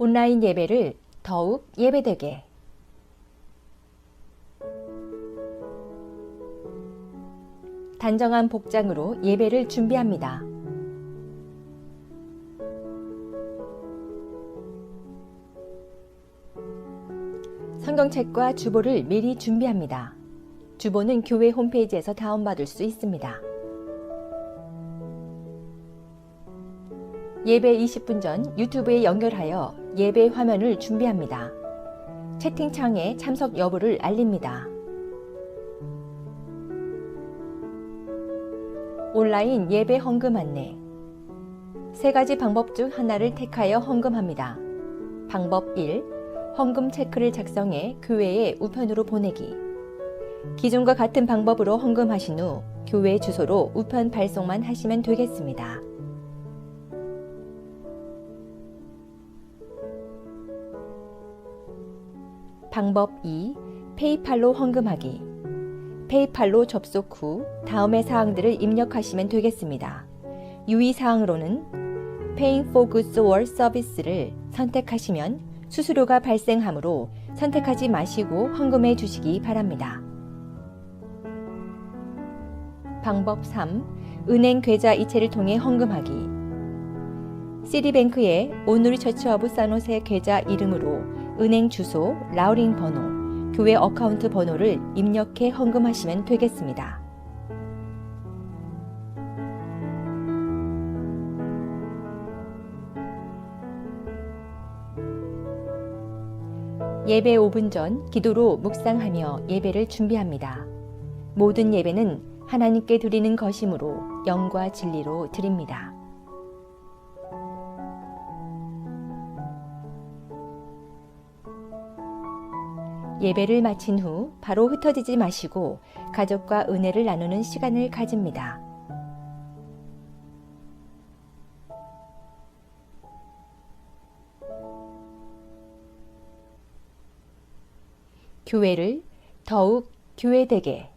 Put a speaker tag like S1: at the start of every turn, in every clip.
S1: 온라인 예배를 더욱 예배되게. 단정한 복장으로 예배를 준비합니다. 성경책과 주보를 미리 준비합니다. 주보는 교회 홈페이지에서 다운받을 수 있습니다. 예배 20분 전 유튜브에 연결하여 예배 화면을 준비합니다. 채팅창에 참석 여부를 알립니다. 온라인 예배 헌금 안내. 세 가지 방법 중 하나를 택하여 헌금합니다. 방법 1. 헌금 체크를 작성해 교회에 우편으로 보내기. 기존과 같은 방법으로 헌금하신 후 교회 주소로 우편 발송만 하시면 되겠습니다. 방법 2. 페이팔로 헌금하기. 페이팔로 접속 후 다음의 사항들을 입력하시면 되겠습니다. 유의사항으로는 Paying for Goods or Service를 선택하시면 수수료가 발생하므로 선택하지 마시고 헌금해 주시기 바랍니다. 방법 3. 은행 계좌 이체를 통해 헌금하기. 시티뱅크의 온누리 처치 오브 산호세 계좌 이름으로 은행 주소, 라우링 번호, 교회 어카운트 번호를 입력해 헌금하시면 되겠습니다. 예배 5분 전 기도로 묵상하며 예배를 준비합니다. 모든 예배는 하나님께 드리는 것이므로 영과 진리로 드립니다. 예배를 마친 후 바로 흩어지지 마시고 가족과 은혜를 나누는 시간을 가집니다. 교회를 더욱 교회되게.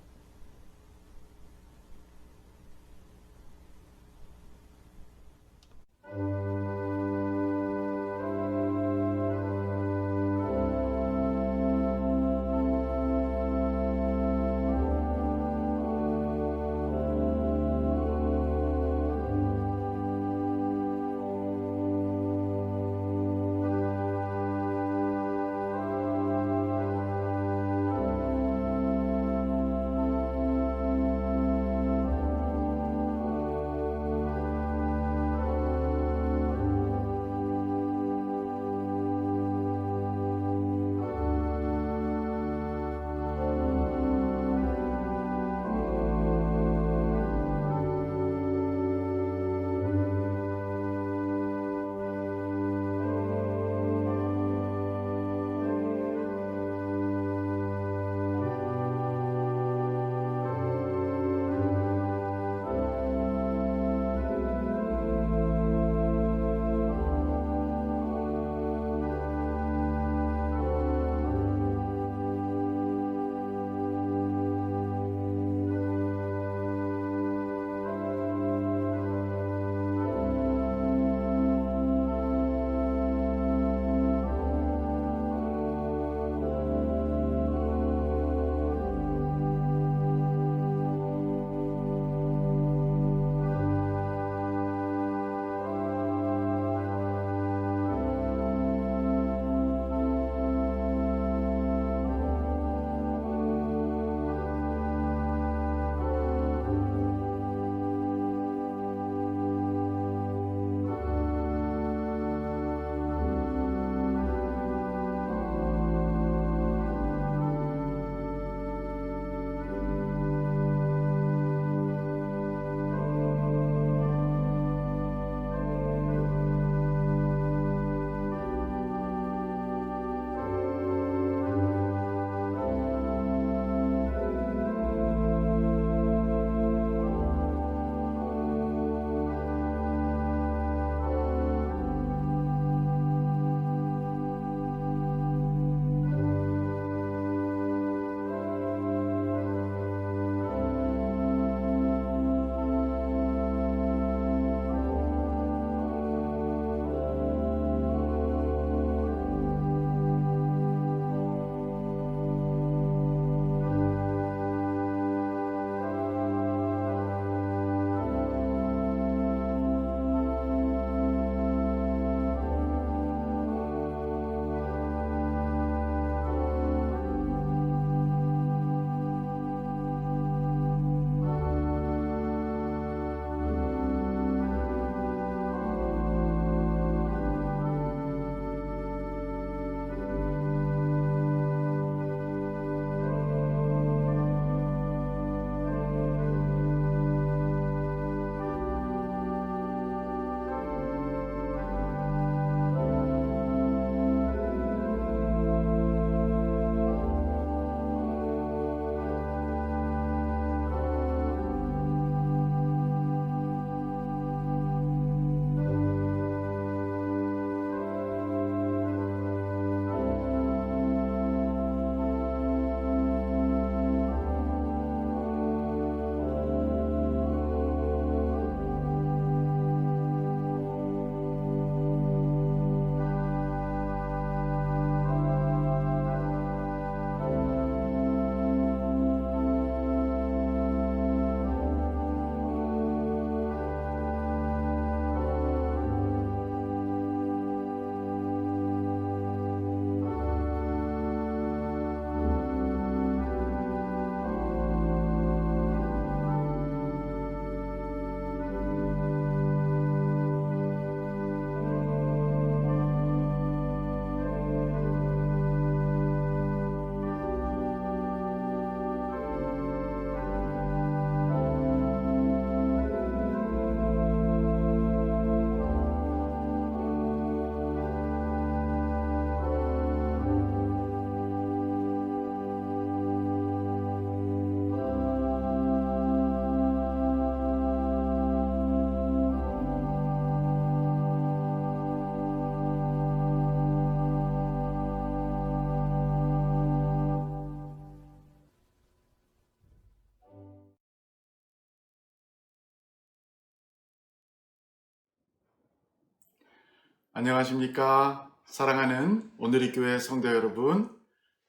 S2: 안녕하십니까? 사랑하는 오늘의 교회 성도 여러분,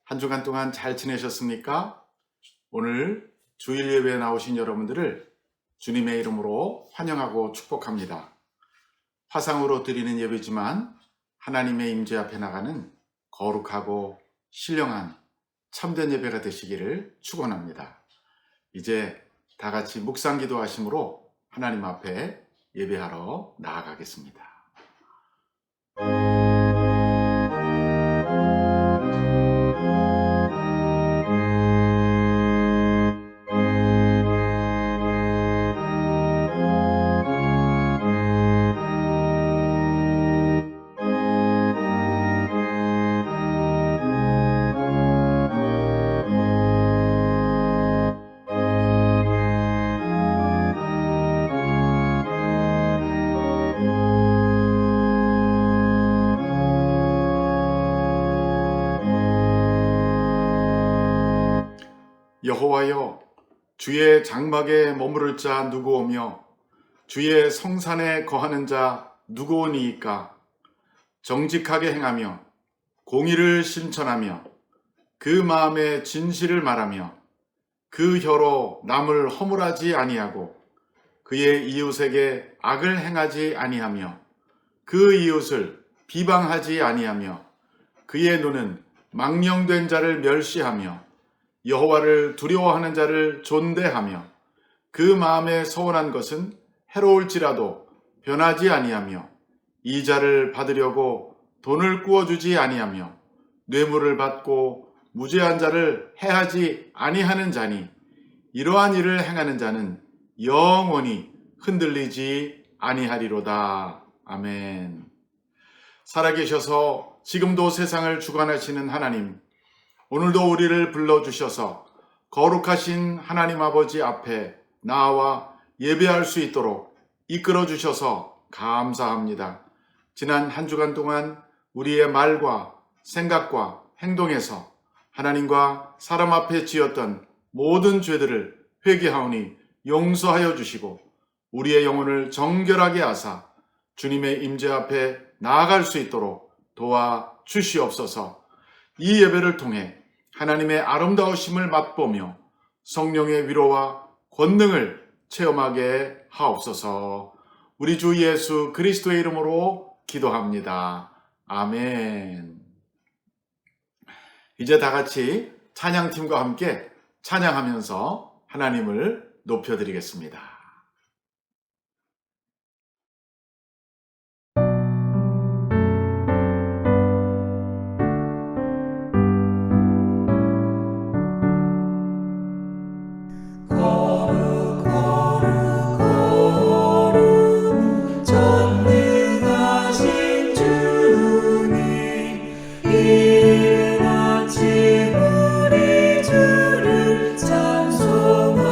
S2: 한 주간 동안 잘 지내셨습니까? 오늘 주일 예배에 나오신 여러분들을 주님의 이름으로 환영하고 축복합니다. 화상으로 드리는 예배지만 하나님의 임재 앞에 나가는 거룩하고 신령한 참된 예배가 되시기를 축원합니다. 이제 다 같이 묵상 기도하심으로 하나님 앞에 예배하러 나아가겠습니다. 여호와여, 주의 장막에 머무를 자 누구오며 주의 성산에 거하는 자 누구오니이까? 정직하게 행하며 공의를 실천하며 그 마음에 진실을 말하며 그 혀로 남을 허물하지 아니하고 그의 이웃에게 악을 행하지 아니하며 그 이웃을 비방하지 아니하며 그의 눈은 망령된 자를 멸시하며 여호와를 두려워하는 자를 존대하며 그 마음에 서운한 것은 해로울지라도 변하지 아니하며 이자를 받으려고 돈을 꾸어주지 아니하며 뇌물을 받고 무죄한 자를 해하지 아니하는 자니 이러한 일을 행하는 자는 영원히 흔들리지 아니하리로다. 아멘. 살아계셔서 지금도 세상을 주관하시는 하나님, 오늘도 우리를 불러주셔서 거룩하신 하나님 아버지 앞에 나와 예배할 수 있도록 이끌어주셔서 감사합니다. 지난 한 주간 동안 우리의 말과 생각과 행동에서 하나님과 사람 앞에 지었던 모든 죄들을 회개하오니 용서하여 주시고 우리의 영혼을 정결하게 하사 주님의 임재 앞에 나아갈 수 있도록 도와주시옵소서. 이 예배를 통해 하나님의 아름다우심을 맛보며 성령의 위로와 권능을 체험하게 하옵소서. 우리 주 예수 그리스도의 이름으로 기도합니다. 아멘. 이제 다 같이 찬양팀과 함께 찬양하면서 하나님을 높여드리겠습니다.
S3: 찬송합니다.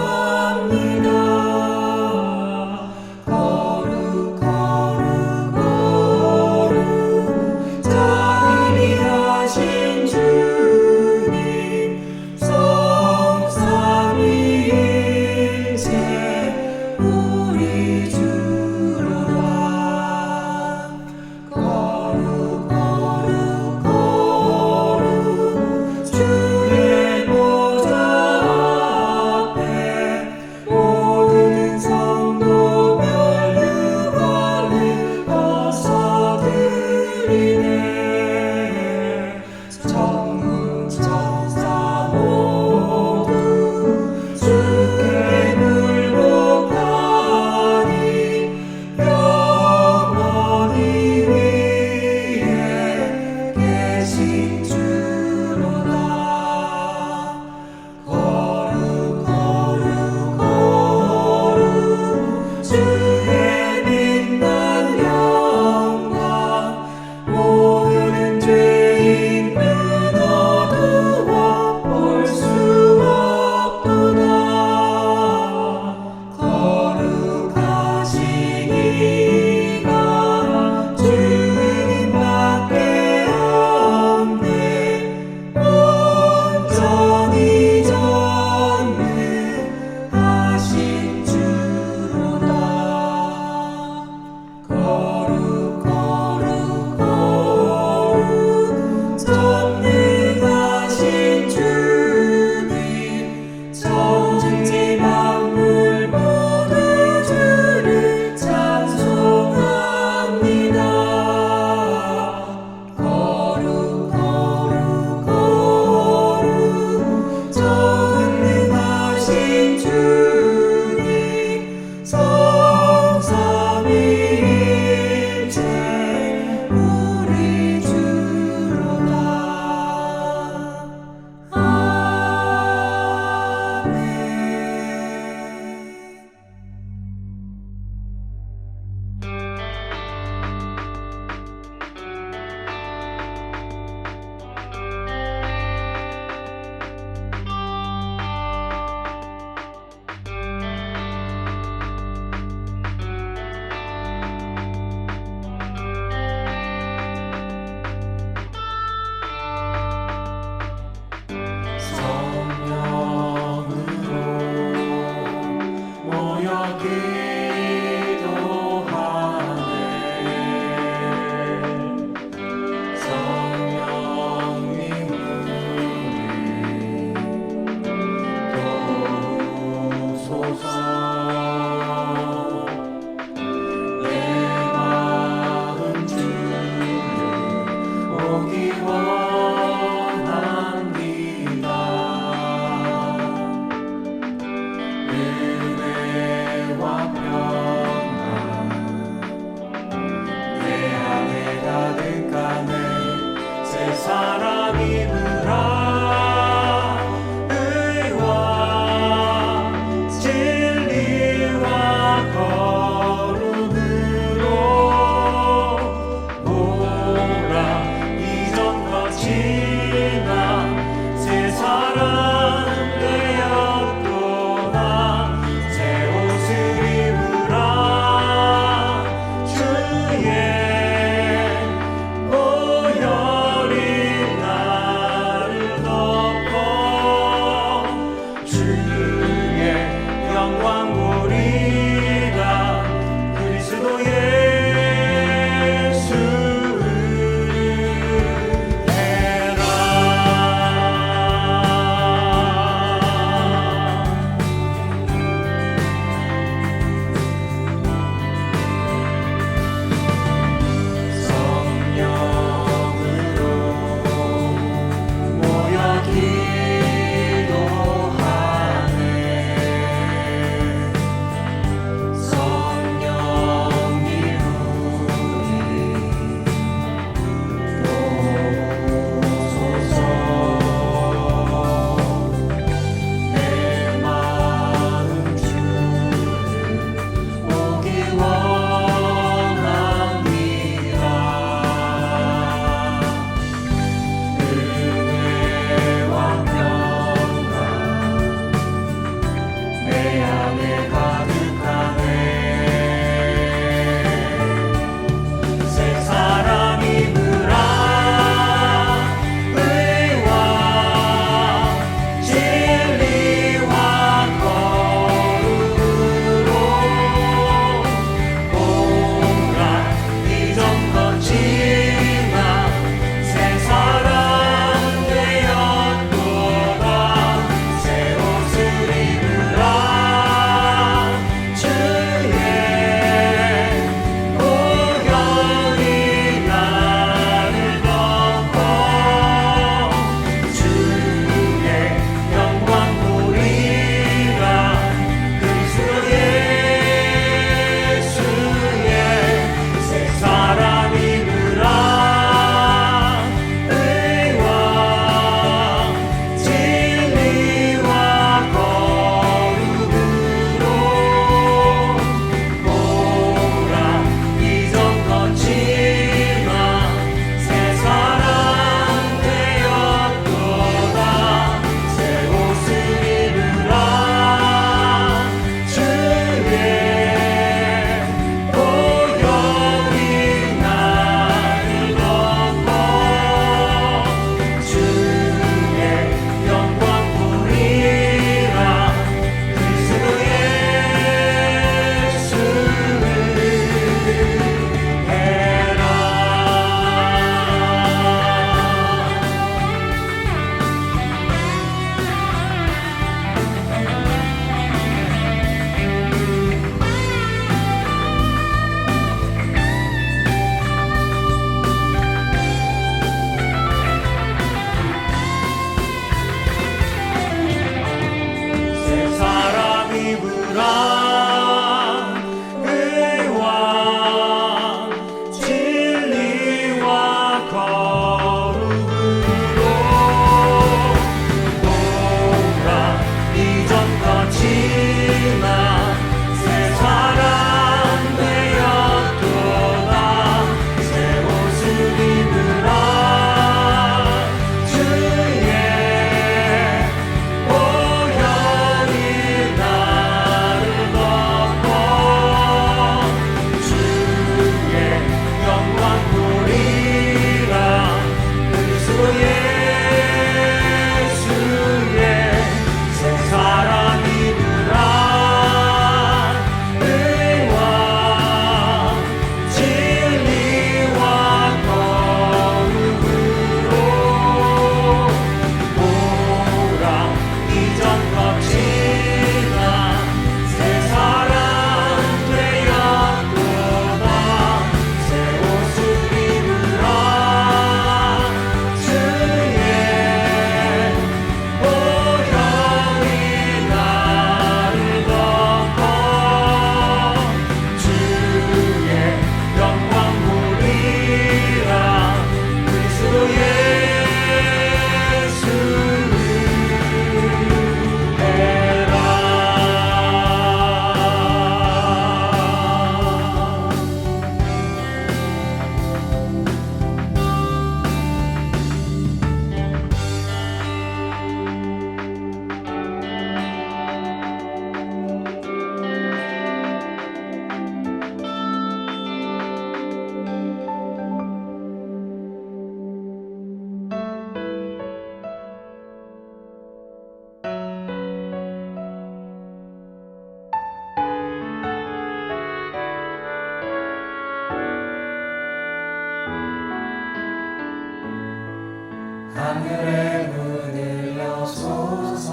S3: 하늘의 문을 여소서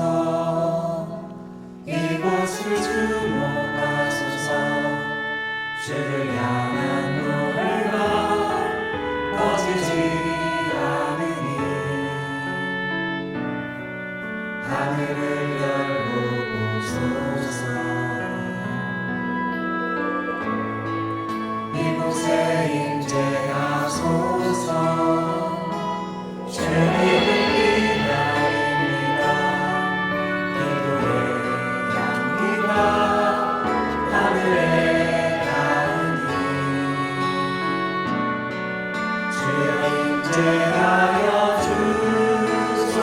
S3: 이곳을 주목하소서 주를 향한 노래가 꺼지지 않으니 하늘을 열고 보소서 이곳에 임재하소서 주님을 기다립니다 기도의 향기가 하늘에 닿으니 주여 임재하여 주소서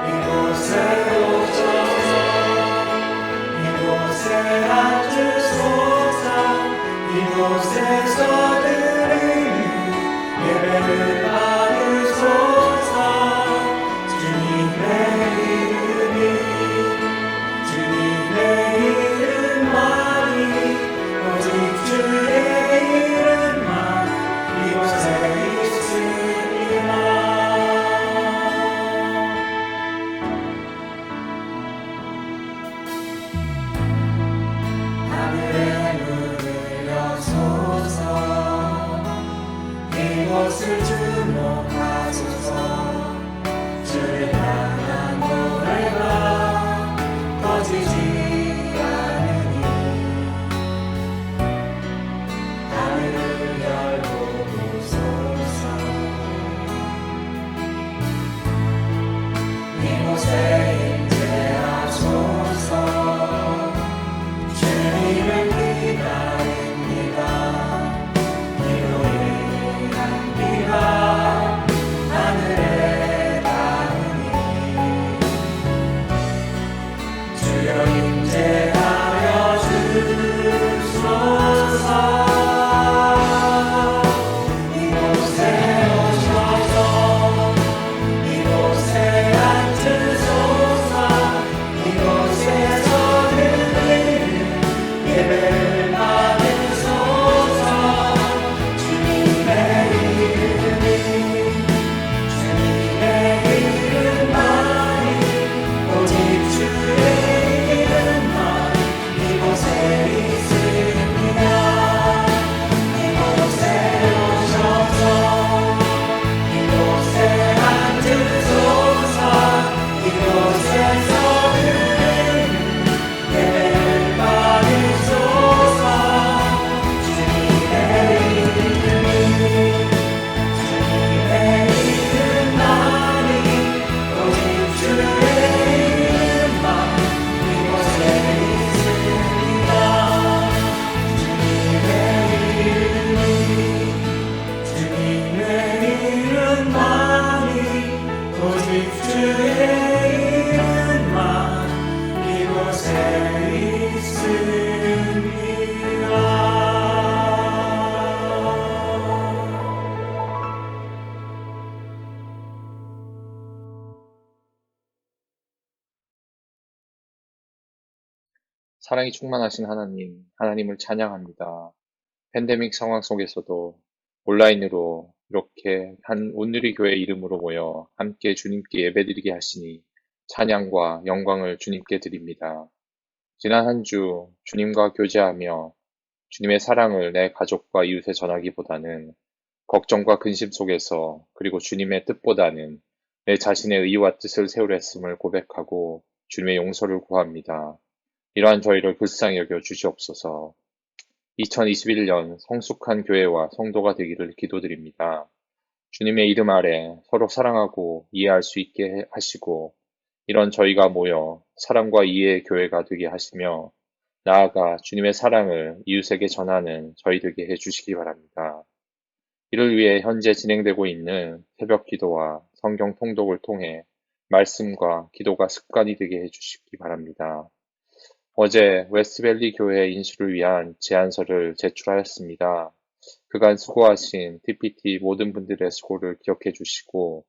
S3: 이곳에 오셔서 이곳에 앉으소서 이곳에서 드리는 예배를 받으소서 주님의 이름만이 오직 주의 이름만 이곳에 있으리라 하늘의 문을 여소서 이곳을 주목하소서 주를 향한 노래가 꺼지지 않으니 하늘을 열고 보소서 이곳에 임재하소서 주님을 기다립니다 기도의 향기가 하늘에 닿으니 주여 임재하여 주소서 이곳에 오셔서 이곳에 앉으소서 이곳에서 드리는 예배를 받으소서 주님의 이름만이 오직 주의 이름만 이곳에 있습니다 이곳에 오셔서 이곳에 앉으소서 이곳에서 드리는 예배를 받으소서 주님의 이름만이 오직 주의 이름만 이곳에 있습니다 주님의 이름만이 오직 주의 이름만 이곳에 있습니다
S4: 사랑이 충만하신 하나님, 하나님을 찬양합니다. 팬데믹 상황 속에서도 온라인으로 이렇게 한 온누리 교회 이름으로 모여 함께 주님께 예배드리게 하시니 찬양과 영광을 주님께 드립니다. 지난 한 주 주님과 교제하며 주님의 사랑을 내 가족과 이웃에 전하기보다는 걱정과 근심 속에서 그리고 주님의 뜻보다는 내 자신의 의와 뜻을 세우려 했음을 고백하고 주님의 용서를 구합니다. 이러한 저희를 불쌍히 여겨 주시옵소서. 2021년 성숙한 교회와 성도가 되기를 기도드립니다. 주님의 이름 아래 서로 사랑하고 이해할 수 있게 하시고 이런 저희가 모여 사랑과 이해의 교회가 되게 하시며 나아가 주님의 사랑을 이웃에게 전하는 저희 되게 해주시기 바랍니다. 이를 위해 현재 진행되고 있는 새벽 기도와 성경 통독을 통해 말씀과 기도가 습관이 되게 해주시기 바랍니다. 어제 웨스트밸리 교회 인수를 위한 제안서를 제출하였습니다. 그간 수고하신 TPT 모든 분들의 수고를 기억해 주시고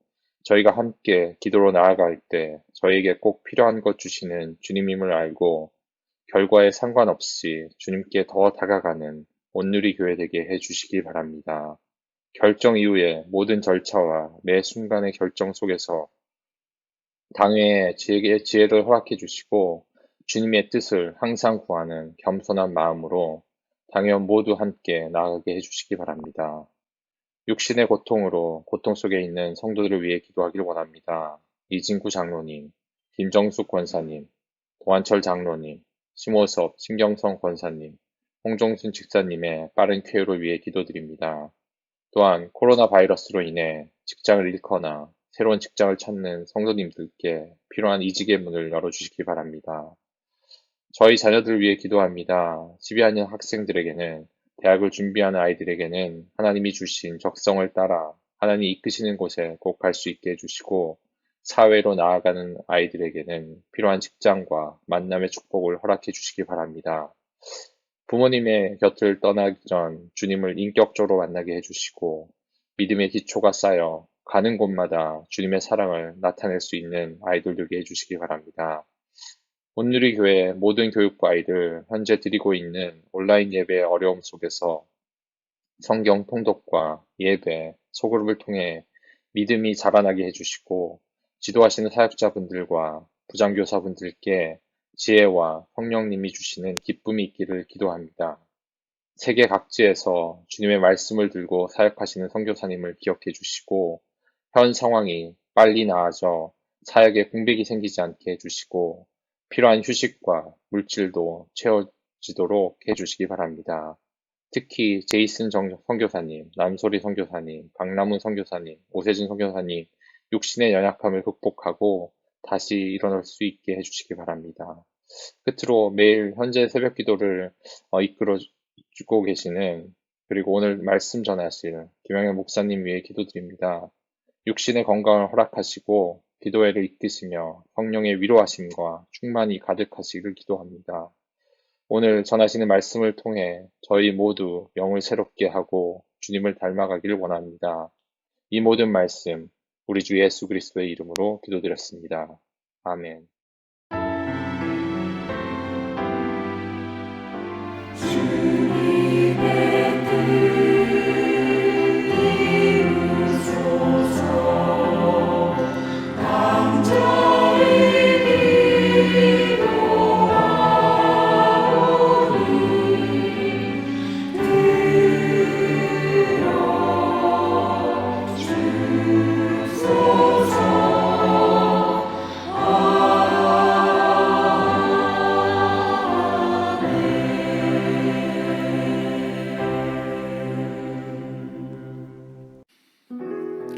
S4: 저희가 함께 기도로 나아갈 때 저희에게 꼭 필요한 것 주시는 주님임을 알고 결과에 상관없이 주님께 더 다가가는 온누리 교회 되게 해주시기 바랍니다. 결정 이후의 모든 절차와 매 순간의 결정 속에서 당회에 지혜를 허락해 주시고 주님의 뜻을 항상 구하는 겸손한 마음으로 당회원 모두 함께 나아가게 해주시기 바랍니다. 육신의 고통으로 고통 속에 있는 성도들을 위해 기도하길 원합니다. 이진구 장로님, 김정숙 권사님, 도한철 장로님, 심호섭, 신경성 권사님, 홍종순 집사님의 빠른 쾌유를 위해 기도드립니다. 또한 코로나 바이러스로 인해 직장을 잃거나 새로운 직장을 찾는 성도님들께 필요한 이직의 문을 열어주시기 바랍니다. 저희 자녀들을 위해 기도합니다. 12학년 학생들에게는, 대학을 준비하는 아이들에게는 하나님이 주신 적성을 따라 하나님이 이끄시는 곳에 꼭 갈 수 있게 해주시고, 사회로 나아가는 아이들에게는 필요한 직장과 만남의 축복을 허락해 주시기 바랍니다. 부모님의 곁을 떠나기 전 주님을 인격적으로 만나게 해주시고, 믿음의 기초가 쌓여 가는 곳마다 주님의 사랑을 나타낼 수 있는 아이들 되게 해주시기 바랍니다. 온누리교회 모든 교육부 아이들 현재 드리고 있는 온라인 예배의 어려움 속에서 성경 통독과 예배, 소그룹을 통해 믿음이 자라나게 해주시고, 지도하시는 사역자분들과 부장교사분들께 지혜와 성령님이 주시는 기쁨이 있기를 기도합니다. 세계 각지에서 주님의 말씀을 들고 사역하시는 선교사님을 기억해 주시고, 현 상황이 빨리 나아져 사역에 공백이 생기지 않게 해주시고, 필요한 휴식과 물질도 채워지도록 해주시기 바랍니다. 특히 제이슨 선교사님, 남소리 선교사님, 박남훈 선교사님, 오세진 선교사님, 육신의 연약함을 극복하고 다시 일어날 수 있게 해주시기 바랍니다. 끝으로 매일 현재 새벽 기도를 이끌어주고 계시는, 그리고 오늘 말씀 전하실 김영현 목사님 위해 기도드립니다. 육신의 건강을 허락하시고 기도회를 이끄시며 성령의 위로하심과 충만이 가득하시기를 기도합니다. 오늘 전하시는 말씀을 통해 저희 모두 영을 새롭게 하고 주님을 닮아가기를 원합니다. 이 모든 말씀 우리 주 예수 그리스도의 이름으로 기도드렸습니다. 아멘.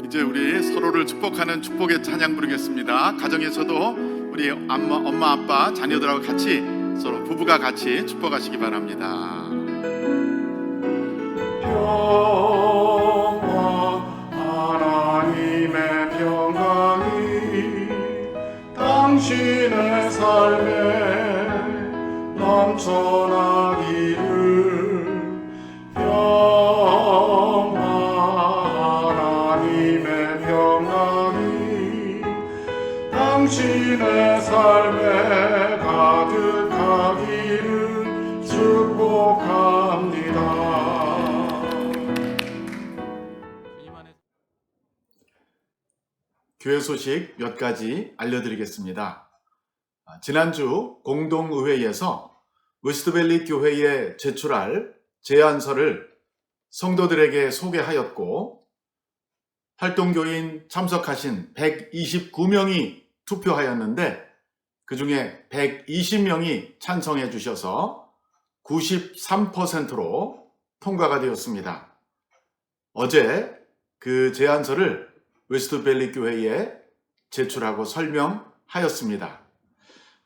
S2: 이제 우리 서로를 축복하는 축복의 찬양 부르겠습니다. 가정에서도 우리 엄마, 아빠, 자녀들하고 같이 서로 부부가 같이 축복하시기 바랍니다.
S3: 평화 하나님의 평강이 당신의 삶에 넘쳐나기를. 평화 하나님의 평강이 당신의 삶에 가득하기를 축복합니다.
S2: 교회 소식 몇 가지 알려드리겠습니다. 지난주 공동의회에서 웨스트밸리 교회에 제출할 제안서를 성도들에게 소개하였고, 활동교인 참석하신 129명이 투표하였는데 그 중에 120명이 찬성해 주셔서 93%로 통과가 되었습니다. 어제 그 제안서를 웨스트밸리 교회에 제출하고 설명하였습니다.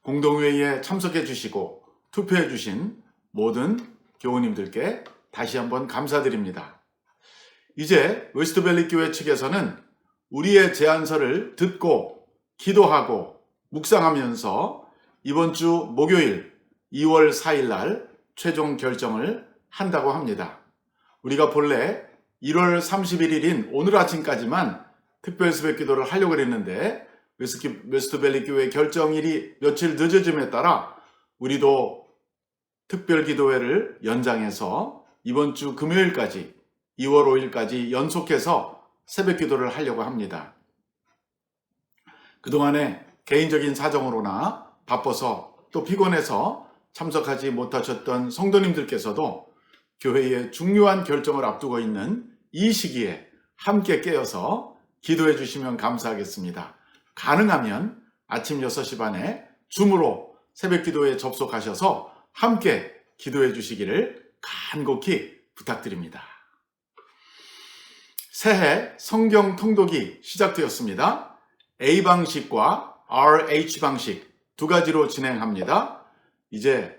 S2: 공동회의에 참석해 주시고 투표해 주신 모든 교우님들께 다시 한번 감사드립니다. 이제 웨스트밸리 교회 측에서는 우리의 제안서를 듣고 기도하고 묵상하면서 이번 주 목요일 2월 4일 날 최종 결정을 한다고 합니다. 우리가 본래 1월 31일인 오늘 아침까지만 특별 새벽 기도를 하려고 했는데 웨스트밸리 교회 결정일이 며칠 늦어짐에 따라 우리도 특별 기도회를 연장해서 이번 주 금요일까지 2월 5일까지 연속해서 새벽 기도를 하려고 합니다. 그동안에 개인적인 사정으로나 바빠서 또 피곤해서 참석하지 못하셨던 성도님들께서도 교회의 중요한 결정을 앞두고 있는 이 시기에 함께 깨어서 기도해 주시면 감사하겠습니다. 가능하면 아침 6시 반에 줌으로 새벽 기도에 접속하셔서 함께 기도해 주시기를 간곡히 부탁드립니다. 새해 성경 통독이 시작되었습니다. A 방식과 RH 방식 두 가지로 진행합니다. 이제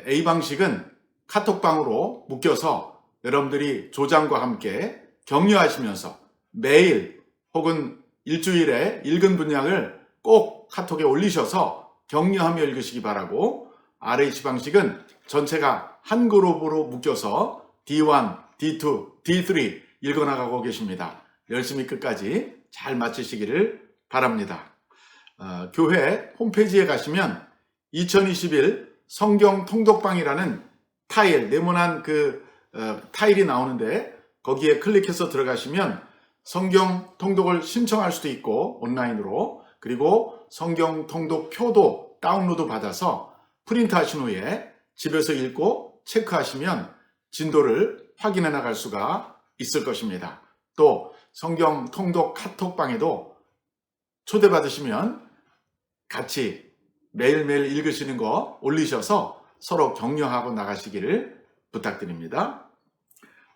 S2: A 방식은 카톡방으로 묶여서 여러분들이 조장과 함께 격려하시면서 매일 혹은 일주일에 읽은 분량을 꼭 카톡에 올리셔서 격려하며 읽으시기 바라고, RH 방식은 전체가 한 그룹으로 묶여서 D1, D2, D3 읽어나가고 계십니다. 열심히 끝까지 잘 마치시기를 바랍니다. 교회 홈페이지에 가시면 2021 성경 통독방이라는 타일, 네모난 타일이 나오는데 거기에 클릭해서 들어가시면 성경 통독을 신청할 수도 있고 온라인으로, 그리고 성경 통독 표도 다운로드 받아서 프린트 하신 후에 집에서 읽고 체크하시면 진도를 확인해 나갈 수가 있을 것입니다. 또 성경 통독 카톡방에도 초대받으시면 같이 매일매일 읽으시는 거 올리셔서 서로 격려하고 나가시기를 부탁드립니다.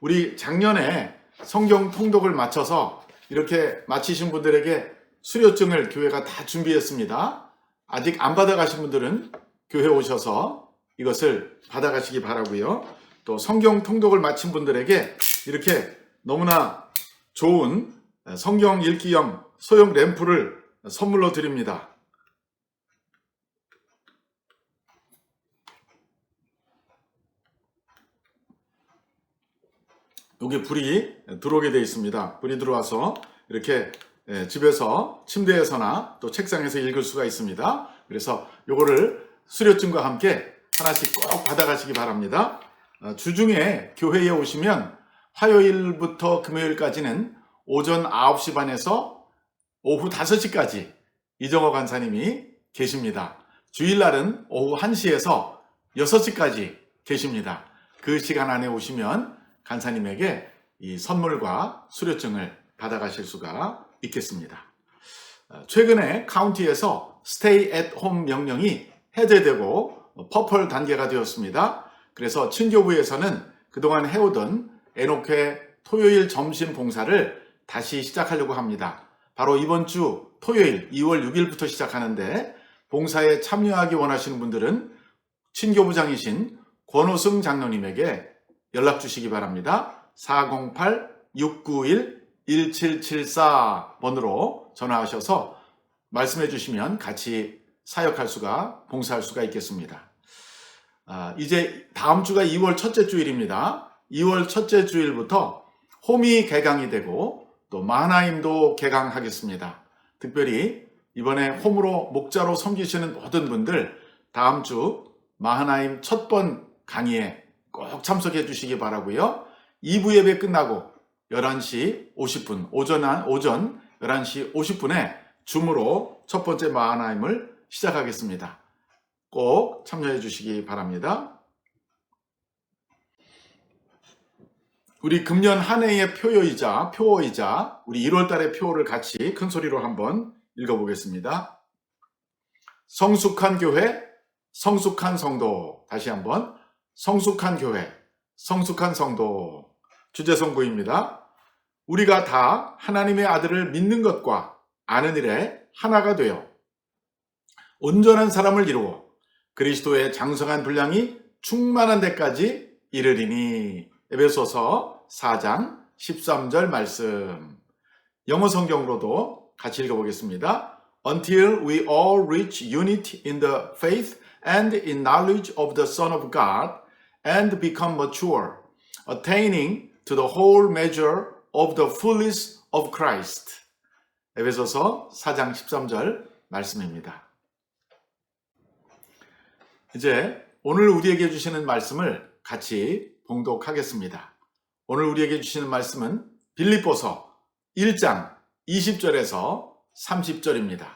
S2: 우리 작년에 성경 통독을 마쳐서 이렇게 마치신 분들에게 수료증을 교회가 다 준비했습니다. 아직 안 받아가신 분들은 교회 오셔서 이것을 받아가시기 바라고요. 또 성경 통독을 마친 분들에게 이렇게 너무나 좋은 성경 읽기용 소형 램프를 선물로 드립니다. 여기 불이 들어오게 되어 있습니다. 불이 들어와서 이렇게 집에서 침대에서나 또 책상에서 읽을 수가 있습니다. 그래서 요거를 수료증과 함께 하나씩 꼭 받아가시기 바랍니다. 주중에 교회에 오시면 화요일부터 금요일까지는 오전 9시 반에서 오후 5시까지 이정호 간사님이 계십니다. 주일날은 오후 1시에서 6시까지 계십니다. 그 시간 안에 오시면 간사님에게 이 선물과 수료증을 받아가실 수가 있겠습니다. 최근에 카운티에서 Stay at Home 명령이 해제되고 퍼플 단계가 되었습니다. 그래서 친교부에서는 그동안 해오던 애녹회 토요일 점심 봉사를 다시 시작하려고 합니다. 바로 이번 주 토요일 2월 6일부터 시작하는데, 봉사에 참여하기 원하시는 분들은 친교부장이신 권호승 장로님에게 연락 주시기 바랍니다. 408-691-1774번으로 전화하셔서 말씀해 주시면 같이 사역할 수가, 봉사할 수가 있겠습니다. 이제 다음 주가 2월 첫째 주일입니다. 2월 첫째 주일부터 홈이 개강이 되고 또 마하나임도 개강하겠습니다. 특별히 이번에 홈으로 목자로 섬기시는 모든 분들 다음 주 마하나임 첫 번 강의에 꼭 참석해 주시기 바라고요. 2부 예배 끝나고 11시 50분, 오전 11시 50분에 줌으로 첫 번째 마하나임을 시작하겠습니다. 꼭 참여해 주시기 바랍니다. 우리 금년 한 해의 표어이자 우리 1월 달의 표어를 같이 큰 소리로 한번 읽어보겠습니다. 성숙한 교회, 성숙한 성도. 다시 한번. 성숙한 교회, 성숙한 성도. 주제 선고입니다. 우리가 다 하나님의 아들을 믿는 것과 아는 일에 하나가 되어 온전한 사람을 이루어 그리스도의 장성한 분량이 충만한 데까지 이르리니. 에베소서 4장 13절 말씀. 영어 성경으로도 같이 읽어보겠습니다. Until we all reach unity in the faith and in knowledge of the Son of God and become mature, attaining to the whole measure of the fullness of Christ. 에베소서 4장 13절 말씀입니다. 이제 오늘 우리에게 주시는 말씀을 같이 봉독하겠습니다. 오늘 우리에게 주시는 말씀은 빌립보서 1장 20절에서 30절입니다.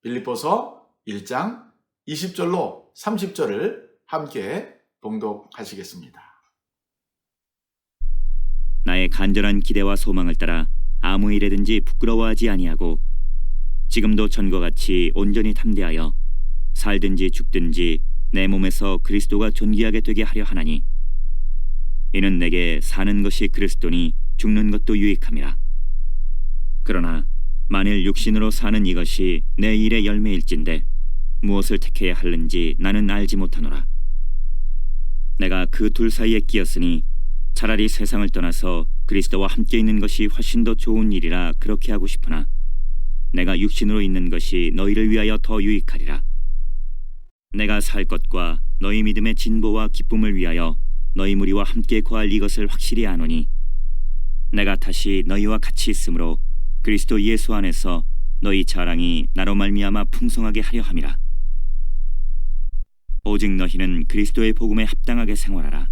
S2: 빌립보서 1장 20절로 30절을 함께 봉독하시겠습니다.
S5: 나의 간절한 기대와 소망을 따라 아무 일에든지 부끄러워하지 아니하고 지금도 전과 같이 온전히 담대하여 살든지 죽든지 내 몸에서 그리스도가 존귀하게 되게 하려 하나니 이는 내게 사는 것이 그리스도니 죽는 것도 유익함이라. 그러나 만일 육신으로 사는 이것이 내 일의 열매일진데 무엇을 택해야 하는지 나는 알지 못하노라. 내가 그 둘 사이에 끼었으니 차라리 세상을 떠나서 그리스도와 함께 있는 것이 훨씬 더 좋은 일이라 그렇게 하고 싶으나 내가 육신으로 있는 것이 너희를 위하여 더 유익하리라. 내가 살 것과 너희 믿음의 진보와 기쁨을 위하여 너희 무리와 함께 거할 이것을 확실히 아노니 내가 다시 너희와 같이 있으므로 그리스도 예수 안에서 너희 자랑이 나로 말미암아 풍성하게 하려 함이라. 오직 너희는 그리스도의 복음에 합당하게 생활하라.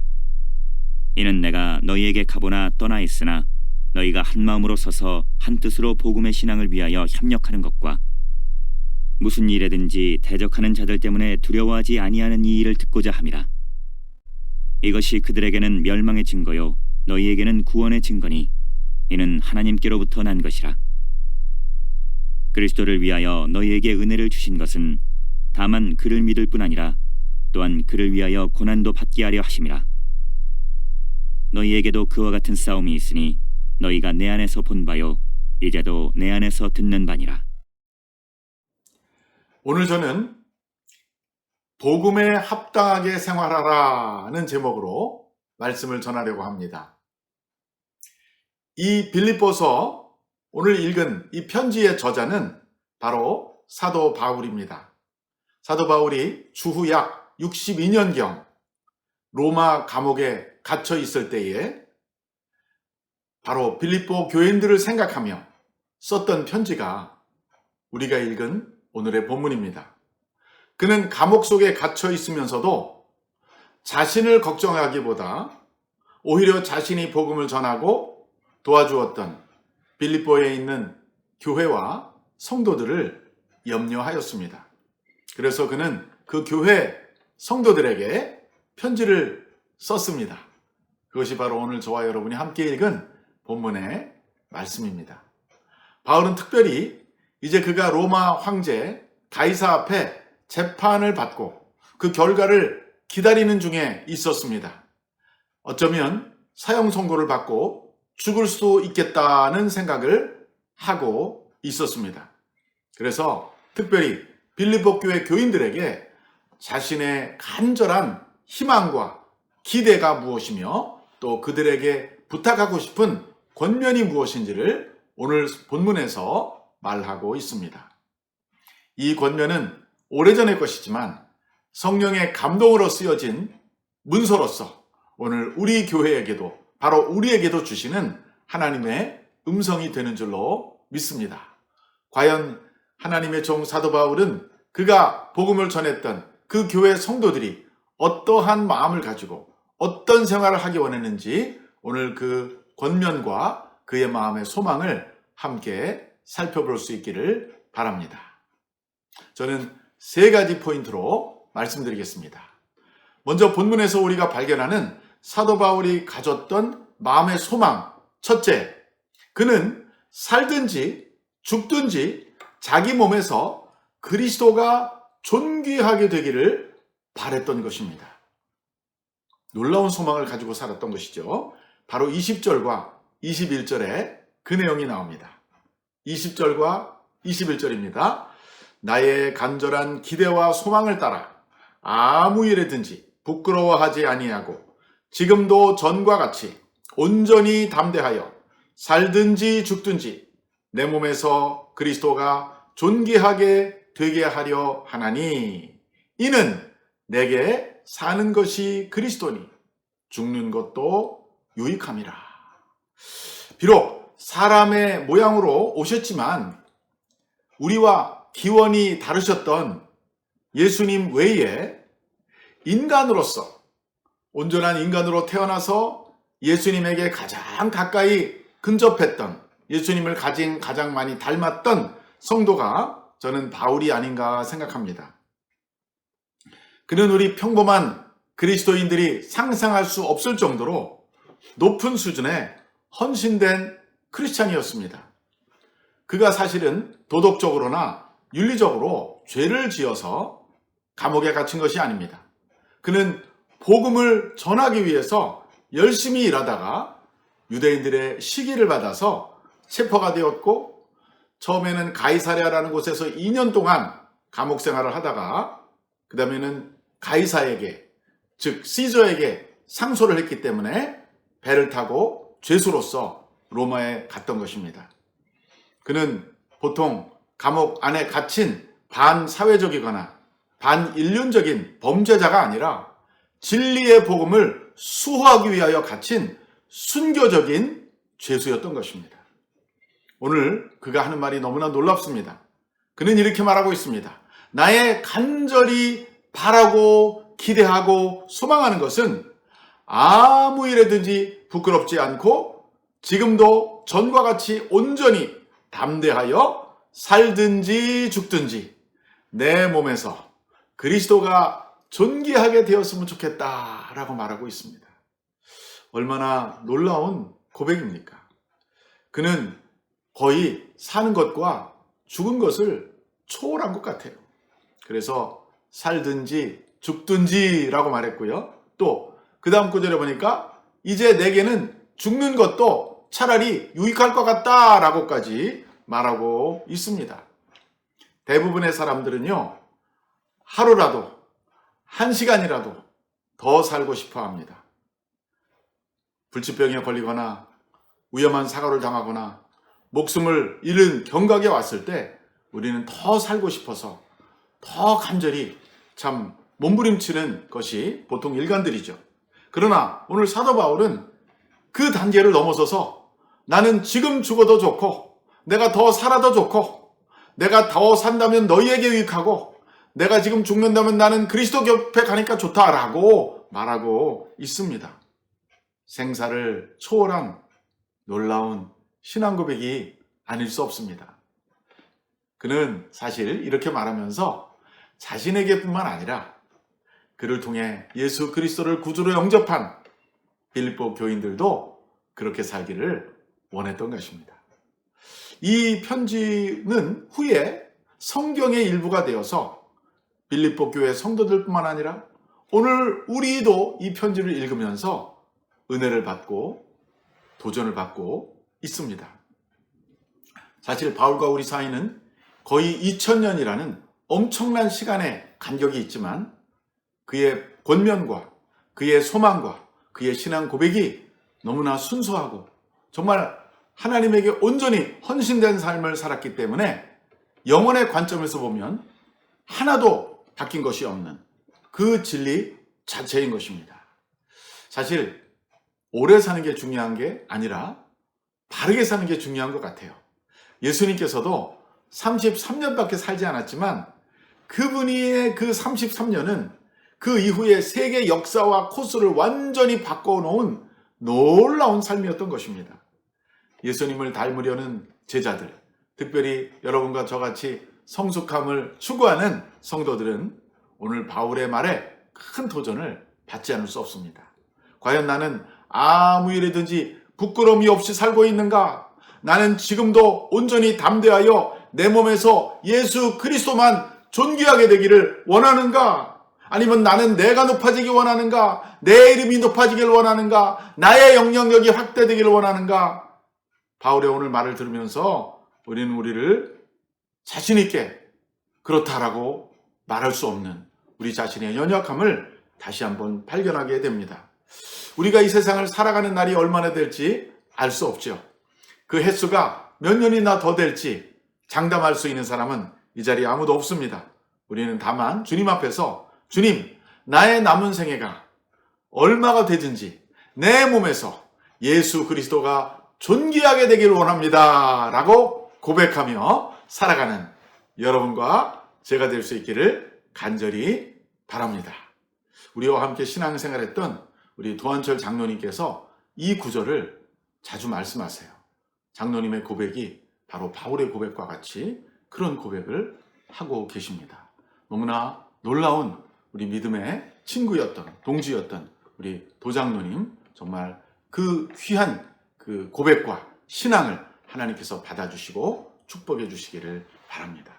S5: 이는 내가 너희에게 가보나 떠나 있으나 너희가 한 마음으로 서서 한 뜻으로 복음의 신앙을 위하여 협력하는 것과 무슨 일에든지 대적하는 자들 때문에 두려워하지 아니하는 이 일을 듣고자 함이라. 이것이 그들에게는 멸망의 증거요 너희에게는 구원의 증거니 이는 하나님께로부터 난 것이라. 그리스도를 위하여 너희에게 은혜를 주신 것은 다만 그를 믿을 뿐 아니라 또한 그를 위하여 고난도 받게 하려 하심이라. 너희에게도 그와 같은 싸움이 있으니 너희가 내 안에서 본 바요 이제도 내 안에서 듣는 바니라.
S2: 오늘 저는 복음에 합당하게 생활하라는 제목으로 말씀을 전하려고 합니다. 이 빌립보서 오늘 읽은 이 편지의 저자는 바로 사도 바울입니다. 사도 바울이 주후 약 62년경 로마 감옥에 갇혀 있을 때에 바로 빌립보 교인들을 생각하며 썼던 편지가 우리가 읽은 오늘의 본문입니다. 그는 감옥 속에 갇혀 있으면서도 자신을 걱정하기보다 오히려 자신이 복음을 전하고 도와주었던 빌립보에 있는 교회와 성도들을 염려하였습니다. 그래서 그는 그 교회 성도들에게 편지를 썼습니다. 그것이 바로 오늘 저와 여러분이 함께 읽은 본문의 말씀입니다. 바울은 특별히 이제 그가 로마 황제 가이사 앞에 재판을 받고 그 결과를 기다리는 중에 있었습니다. 어쩌면 사형 선고를 받고 죽을 수도 있겠다는 생각을 하고 있었습니다. 그래서 특별히 빌립보 교회 교인들에게 자신의 간절한 희망과 기대가 무엇이며 또 그들에게 부탁하고 싶은 권면이 무엇인지를 오늘 본문에서 말하고 있습니다. 이 권면은 오래전의 것이지만 성령의 감동으로 쓰여진 문서로서 오늘 우리 교회에게도 바로 우리에게도 주시는 하나님의 음성이 되는 줄로 믿습니다. 과연 하나님의 종 사도 바울은 그가 복음을 전했던 그 교회 성도들이 어떠한 마음을 가지고 어떤 생활을 하기 원했는지 오늘 그 권면과 그의 마음의 소망을 함께 살펴볼 수 있기를 바랍니다. 저는 세 가지 포인트로 말씀드리겠습니다. 먼저 본문에서 우리가 발견하는 사도 바울이 가졌던 마음의 소망. 첫째, 그는 살든지 죽든지 자기 몸에서 그리스도가 존귀하게 되기를 바랬던 것입니다. 놀라운 소망을 가지고 살았던 것이죠. 바로 20절과 21절에 그 내용이 나옵니다. 20절과 21절입니다. 나의 간절한 기대와 소망을 따라 아무 일에든지 부끄러워하지 아니하고 지금도 전과 같이 온전히 담대하여 살든지 죽든지 내 몸에서 그리스도가 존귀하게 되게 하려 하나니 이는 내게 사는 것이 그리스도니 죽는 것도 유익함이라. 비록 사람의 모양으로 오셨지만 우리와 기원이 다르셨던 예수님 외에 인간으로서 온전한 인간으로 태어나서 예수님에게 가장 가까이 근접했던, 예수님을 가장 많이 닮았던 성도가 저는 바울이 아닌가 생각합니다. 그는 우리 평범한 그리스도인들이 상상할 수 없을 정도로 높은 수준의 헌신된 크리스찬이었습니다. 그가 사실은 도덕적으로나 윤리적으로 죄를 지어서 감옥에 갇힌 것이 아닙니다. 그는 복음을 전하기 위해서 열심히 일하다가 유대인들의 시기를 받아서 체포가 되었고, 처음에는 가이사랴라는 곳에서 2년 동안 감옥 생활을 하다가 그 다음에는 가이사에게, 즉 시저에게 상소를 했기 때문에 배를 타고 죄수로서 로마에 갔던 것입니다. 그는 보통 감옥 안에 갇힌 반사회적이거나 반인륜적인 범죄자가 아니라 진리의 복음을 수호하기 위하여 갇힌 순교적인 죄수였던 것입니다. 오늘 그가 하는 말이 너무나 놀랍습니다. 그는 이렇게 말하고 있습니다. 나의 간절히 바라고 기대하고 소망하는 것은 아무 일에든지 부끄럽지 않고 지금도 전과 같이 온전히 담대하여 살든지 죽든지 내 몸에서 그리스도가 존귀하게 되었으면 좋겠다라고 말하고 있습니다. 얼마나 놀라운 고백입니까? 그는 거의 사는 것과 죽은 것을 초월한 것 같아요. 그래서 살든지 죽든지라고 말했고요. 또 그 다음 구절에 보니까 이제 내게는 죽는 것도 차라리 유익할 것 같다라고까지 말하고 있습니다. 대부분의 사람들은요, 하루라도, 한 시간이라도 더 살고 싶어 합니다. 불치병에 걸리거나 위험한 사고를 당하거나 목숨을 잃은 경각에 왔을 때 우리는 더 살고 싶어서 더 간절히 참 몸부림치는 것이 보통 일관들이죠. 그러나 오늘 사도 바울은 그 단계를 넘어서서 나는 지금 죽어도 좋고 내가 더 살아도 좋고 내가 더 산다면 너희에게 유익하고 내가 지금 죽는다면 나는 그리스도 곁에 가니까 좋다라고 말하고 있습니다. 생사를 초월한 놀라운 신앙 고백이 아닐 수 없습니다. 그는 사실 이렇게 말하면서 자신에게뿐만 아니라 그를 통해 예수 그리스도를 구주로 영접한 빌립보 교인들도 그렇게 살기를 원했던 것입니다. 이 편지는 후에 성경의 일부가 되어서 빌립보 교회 성도들뿐만 아니라 오늘 우리도 이 편지를 읽으면서 은혜를 받고 도전을 받고 있습니다. 사실 바울과 우리 사이는 거의 2000년이라는 엄청난 시간의 간격이 있지만 그의 권면과 그의 소망과 그의 신앙 고백이 너무나 순수하고 정말 하나님에게 온전히 헌신된 삶을 살았기 때문에 영혼의 관점에서 보면 하나도 바뀐 것이 없는 그 진리 자체인 것입니다. 사실 오래 사는 게 중요한 게 아니라 바르게 사는 게 중요한 것 같아요. 예수님께서도 33년밖에 살지 않았지만 그분의 그 33년은 그 이후에 세계 역사와 코스를 완전히 바꿔놓은 놀라운 삶이었던 것입니다. 예수님을 닮으려는 제자들, 특별히 여러분과 저같이 성숙함을 추구하는 성도들은 오늘 바울의 말에 큰 도전을 받지 않을 수 없습니다. 과연 나는 아무 일이든지 부끄러움이 없이 살고 있는가? 나는 지금도 온전히 담대하여 내 몸에서 예수 그리스도만 존귀하게 되기를 원하는가? 아니면 나는 내가 높아지기 원하는가? 내 이름이 높아지길 원하는가? 나의 영향력이 확대되기를 원하는가? 바울의 오늘 말을 들으면서 우리는 우리를 자신 있게 그렇다라고 말할 수 없는 우리 자신의 연약함을 다시 한번 발견하게 됩니다. 우리가 이 세상을 살아가는 날이 얼마나 될지 알 수 없죠. 그 횟수가 몇 년이나 더 될지 장담할 수 있는 사람은 이 자리에 아무도 없습니다. 우리는 다만 주님 앞에서 주님, 나의 남은 생애가 얼마가 되든지 내 몸에서 예수 그리스도가 존귀하게 되기를 원합니다 라고 고백하며 살아가는 여러분과 제가 될 수 있기를 간절히 바랍니다. 우리와 함께 신앙생활했던 우리 도한철 장로님께서 이 구절을 자주 말씀하세요. 장로님의 고백이 바로 바울의 고백과 같이 그런 고백을 하고 계십니다. 너무나 놀라운 우리 믿음의 친구였던, 동지였던 우리 도장로님, 정말 그 귀한 그 고백과 신앙을 하나님께서 받아주시고 축복해 주시기를 바랍니다.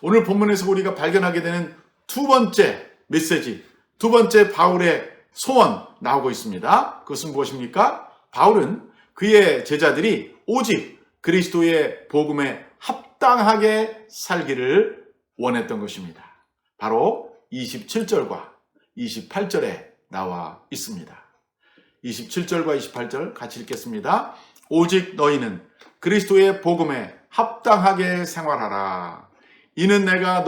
S2: 오늘 본문에서 우리가 발견하게 되는 두 번째 메시지, 두 번째 바울의 소원 나오고 있습니다. 그것은 무엇입니까? 바울은 그의 제자들이 오직 그리스도의 복음에 합당하게 살기를 원했던 것입니다. 바로 27절과 28절에 나와 있습니다. 27절과 28절 같이 읽겠습니다. 오직 너희는 그리스도의 복음에 합당하게 생활하라. 이는 내가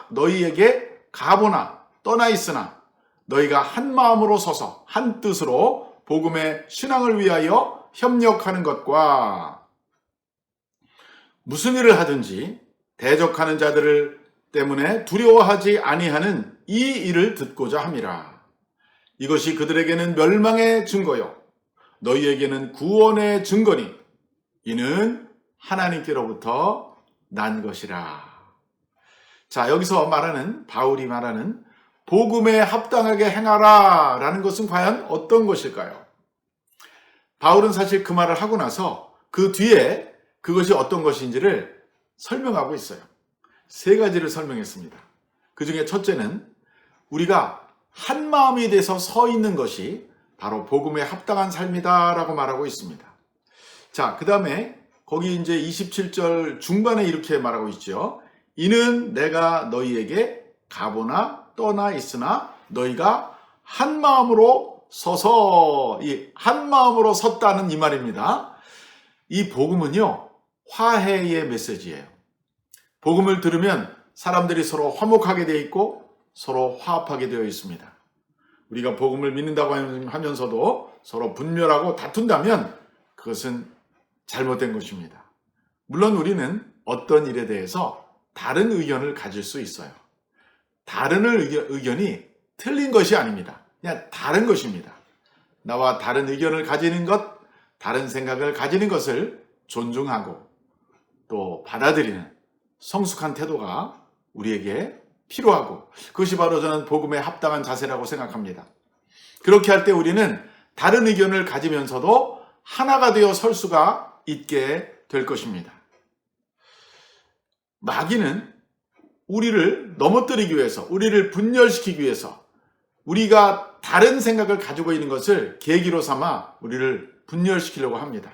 S2: 너희에게 가보나 떠나 있으나 너희가 한 마음으로 서서 한 뜻으로 복음의 신앙을 위하여 협력하는 것과 무슨 일을 하든지 대적하는 자들을 때문에 두려워하지 아니하는 이 일을 듣고자 함이라. 이것이 그들에게는 멸망의 증거요 너희에게는 구원의 증거니 이는 하나님께로부터 난 것이라. 자, 여기서 바울이 말하는 복음에 합당하게 행하라 라는 것은 과연 어떤 것일까요? 바울은 사실 그 말을 하고 나서 그 뒤에 그것이 어떤 것인지를 설명하고 있어요. 세 가지를 설명했습니다. 그 중에 첫째는 우리가 한 마음이 돼서 서 있는 것이 바로 복음에 합당한 삶이다 라고 말하고 있습니다. 자, 그 다음에 거기 이제 27절 중반에 이렇게 말하고 있죠. 이는 내가 너희에게 가보나 떠나 있으나 너희가 한 마음으로 서서, 이 한 마음으로 섰다는 이 말입니다. 이 복음은요, 화해의 메시지예요. 복음을 들으면 사람들이 서로 화목하게 되어 있고 서로 화합하게 되어 있습니다. 우리가 복음을 믿는다고 하면서도 서로 분멸하고 다툰다면 그것은 잘못된 것입니다. 물론 우리는 어떤 일에 대해서 다른 의견을 가질 수 있어요. 다른 의견이 틀린 것이 아닙니다. 그냥 다른 것입니다. 나와 다른 의견을 가지는 것, 다른 생각을 가지는 것을 존중하고 또 받아들이는 성숙한 태도가 우리에게 필요하고 그것이 바로 저는 복음에 합당한 자세라고 생각합니다. 그렇게 할 때 우리는 다른 의견을 가지면서도 하나가 되어 설 수가 있게 될 것입니다. 마귀는 우리를 넘어뜨리기 위해서, 우리를 분열시키기 위해서 우리가 다른 생각을 가지고 있는 것을 계기로 삼아 우리를 분열시키려고 합니다.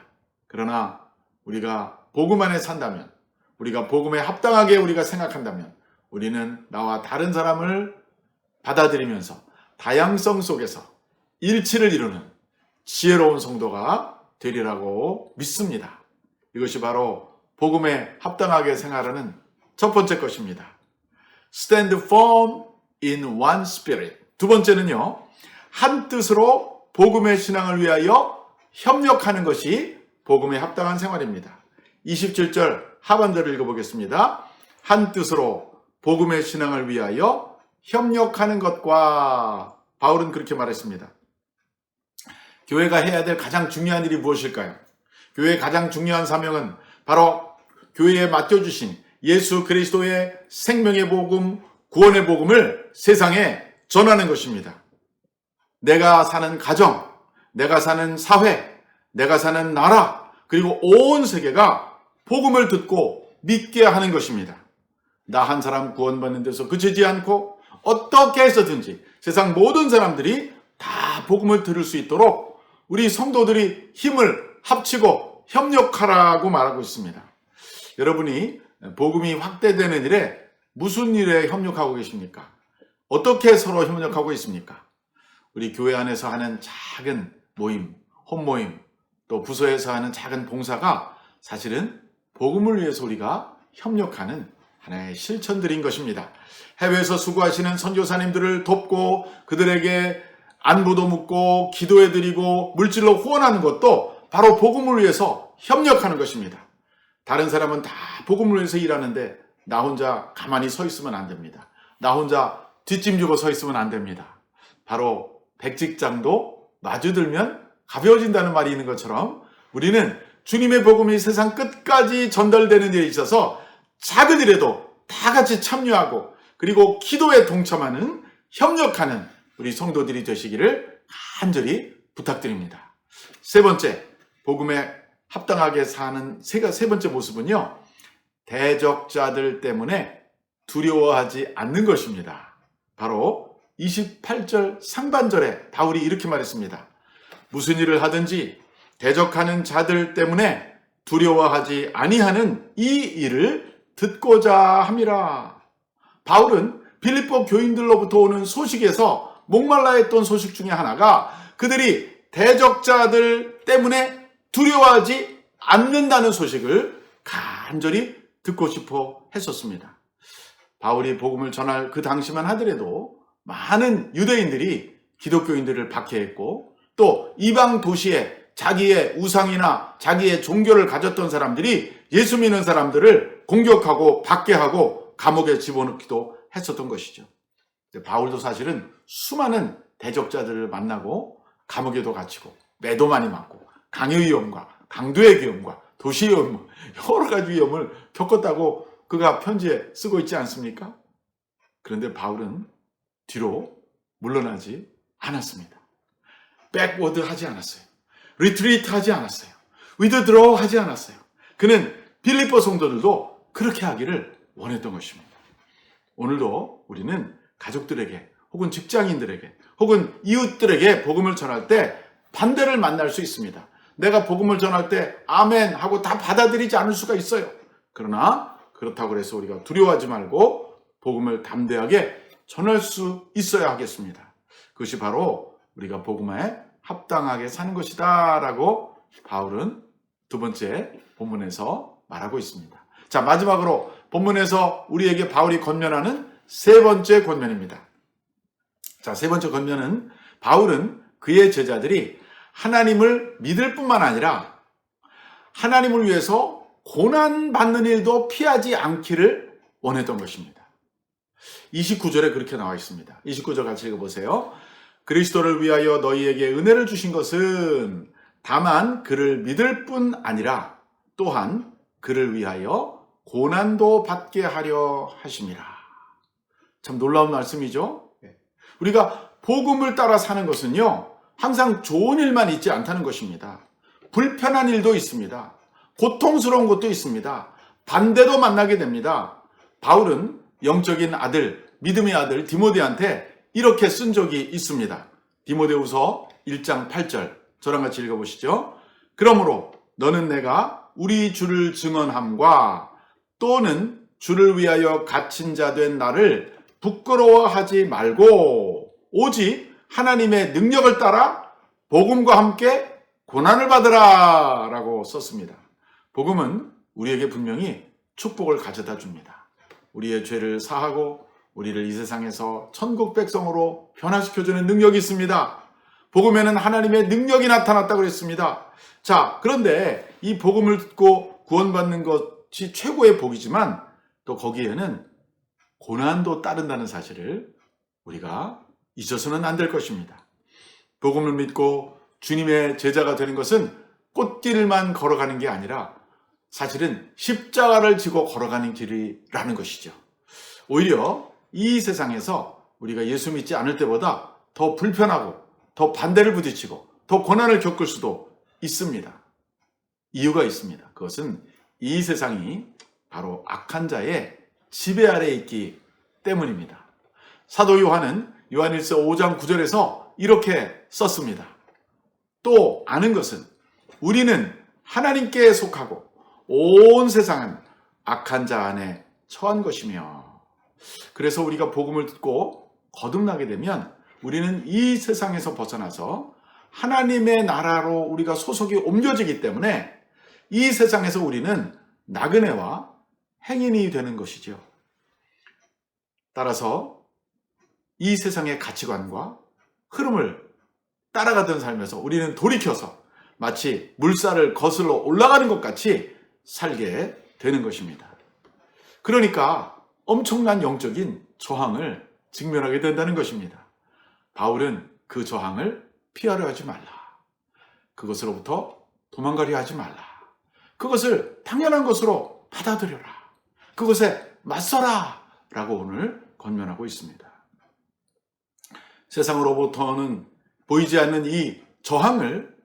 S2: 그러나 우리가 복음 안에 산다면, 우리가 복음에 합당하게 우리가 생각한다면 우리는 나와 다른 사람을 받아들이면서 다양성 속에서 일치를 이루는 지혜로운 성도가 되리라고 믿습니다. 이것이 바로 복음에 합당하게 생활하는 첫 번째 것입니다. Stand firm in one spirit. 두 번째는요, 한 뜻으로 복음의 신앙을 위하여 협력하는 것이 복음에 합당한 생활입니다. 27절 하반절을 읽어보겠습니다. 한 뜻으로 복음의 신앙을 위하여 협력하는 것과, 바울은 그렇게 말했습니다. 교회가 해야 될 가장 중요한 일이 무엇일까요? 교회의 가장 중요한 사명은 바로 교회에 맡겨주신 예수 그리스도의 생명의 복음, 구원의 복음을 세상에 전하는 것입니다. 내가 사는 가정, 내가 사는 사회, 내가 사는 나라, 그리고 온 세계가 복음을 듣고 믿게 하는 것입니다. 나 한 사람 구원받는 데서 그치지 않고 어떻게 해서든지 세상 모든 사람들이 다 복음을 들을 수 있도록 우리 성도들이 힘을 합치고 협력하라고 말하고 있습니다. 여러분이 복음이 확대되는 일에 무슨 일에 협력하고 계십니까? 어떻게 서로 협력하고 있습니까? 우리 교회 안에서 하는 작은 모임, 홈모임, 또 부서에서 하는 작은 봉사가 사실은 복음을 위해서 우리가 협력하는 하나의 실천들인 것입니다. 해외에서 수고하시는 선교사님들을 돕고 그들에게 안부도 묻고 기도해드리고 물질로 후원하는 것도 바로 복음을 위해서 협력하는 것입니다. 다른 사람은 다 복음을 위해서 일하는데 나 혼자 가만히 서 있으면 안 됩니다. 나 혼자 뒷짐지고 서 있으면 안 됩니다. 바로 백직장도 마주들면 가벼워진다는 말이 있는 것처럼 우리는 주님의 복음이 세상 끝까지 전달되는 일에 있어서 작은 일에도 다 같이 참여하고 그리고 기도에 동참하는 협력하는 우리 성도들이 되시기를 간절히 부탁드립니다. 세 번째, 복음에 합당하게 사는 세 번째 모습은요, 대적자들 때문에 두려워하지 않는 것입니다. 바로 28절 상반절에 바울이 이렇게 말했습니다. 무슨 일을 하든지 대적하는 자들 때문에 두려워하지 아니하는 이 일을 듣고자 함이라. 바울은 빌립보 교인들로부터 오는 소식에서 목말라 했던 소식 중에 하나가 그들이 대적자들 때문에 두려워하지 않는다는 소식을 간절히 듣고 싶어 했었습니다. 바울이 복음을 전할 그 당시만 하더라도 많은 유대인들이 기독교인들을 박해했고 또 이방 도시에 자기의 우상이나 자기의 종교를 가졌던 사람들이 예수 믿는 사람들을 공격하고 박해하고 감옥에 집어넣기도 했었던 것이죠. 바울도 사실은 수많은 대적자들을 만나고 감옥에도 갇히고 매도 많이 맞고 강의 위험과 강도의 위험과 도시 위험 여러 가지 위험을 겪었다고 그가 편지에 쓰고 있지 않습니까? 그런데 바울은 뒤로 물러나지 않았습니다. 백워드 하지 않았어요. 리트리트 하지 않았어요. 위드드로우 하지 않았어요. 그는 빌립보 성도들도 그렇게 하기를 원했던 것입니다. 오늘도 우리는 가족들에게 혹은 직장인들에게 혹은 이웃들에게 복음을 전할 때 반대를 만날 수 있습니다. 내가 복음을 전할 때 아멘 하고 다 받아들이지 않을 수가 있어요. 그러나 그렇다고 해서 우리가 두려워하지 말고 복음을 담대하게 전할 수 있어야 하겠습니다. 그것이 바로 우리가 복음에 합당하게 사는 것이다 라고 바울은 두 번째 본문에서 말하고 있습니다. 자, 마지막으로 본문에서 우리에게 바울이 권면하는 세 번째 권면입니다. 자, 세 번째 권면은 바울은 그의 제자들이 하나님을 믿을 뿐만 아니라 하나님을 위해서 고난받는 일도 피하지 않기를 원했던 것입니다. 29절에 그렇게 나와 있습니다. 29절 같이 읽어보세요. 그리스도를 위하여 너희에게 은혜를 주신 것은 다만 그를 믿을 뿐 아니라 또한 그를 위하여 고난도 받게 하려 하심이라. 참 놀라운 말씀이죠. 우리가 복음을 따라 사는 것은요, 항상 좋은 일만 있지 않다는 것입니다. 불편한 일도 있습니다. 고통스러운 것도 있습니다. 반대도 만나게 됩니다. 바울은 영적인 아들, 믿음의 아들 디모데한테 이렇게 쓴 적이 있습니다. 디모데후서 1장 8절 저랑 같이 읽어보시죠. 그러므로 너는 내가 우리 주를 증언함과 또는 주를 위하여 갇힌 자 된 나를 부끄러워하지 말고 오직 하나님의 능력을 따라 복음과 함께 고난을 받으라 라고 썼습니다. 복음은 우리에게 분명히 축복을 가져다 줍니다. 우리의 죄를 사하고 우리를 이 세상에서 천국 백성으로 변화시켜주는 능력이 있습니다. 복음에는 하나님의 능력이 나타났다고 그랬습니다. 자, 그런데 이 복음을 듣고 구원받는 것이 최고의 복이지만 또 거기에는 고난도 따른다는 사실을 우리가 잊어서는 안 될 것입니다. 복음을 믿고 주님의 제자가 되는 것은 꽃길만 걸어가는 게 아니라 사실은 십자가를 지고 걸어가는 길이라는 것이죠. 오히려 이 세상에서 우리가 예수 믿지 않을 때보다 더 불편하고 더 반대를 부딪히고 더 고난을 겪을 수도 있습니다. 이유가 있습니다. 그것은 이 세상이 바로 악한 자의 지배 아래에 있기 때문입니다. 사도 요한은 요한일서 5장 9절에서 이렇게 썼습니다. 또 아는 것은 우리는 하나님께 속하고 온 세상은 악한 자 안에 처한 것이며, 그래서 우리가 복음을 듣고 거듭나게 되면 우리는 이 세상에서 벗어나서 하나님의 나라로 우리가 소속이 옮겨지기 때문에 이 세상에서 우리는 나그네와 행인이 되는 것이죠. 따라서 이 세상의 가치관과 흐름을 따라가던 삶에서 우리는 돌이켜서 마치 물살을 거슬러 올라가는 것 같이 살게 되는 것입니다. 그러니까 엄청난 영적인 저항을 직면하게 된다는 것입니다. 바울은 그 저항을 피하려 하지 말라. 그것으로부터 도망가려 하지 말라. 그것을 당연한 것으로 받아들여라. 그것에 맞서라 라고 오늘 권면하고 있습니다. 세상으로부터는 보이지 않는 이 저항을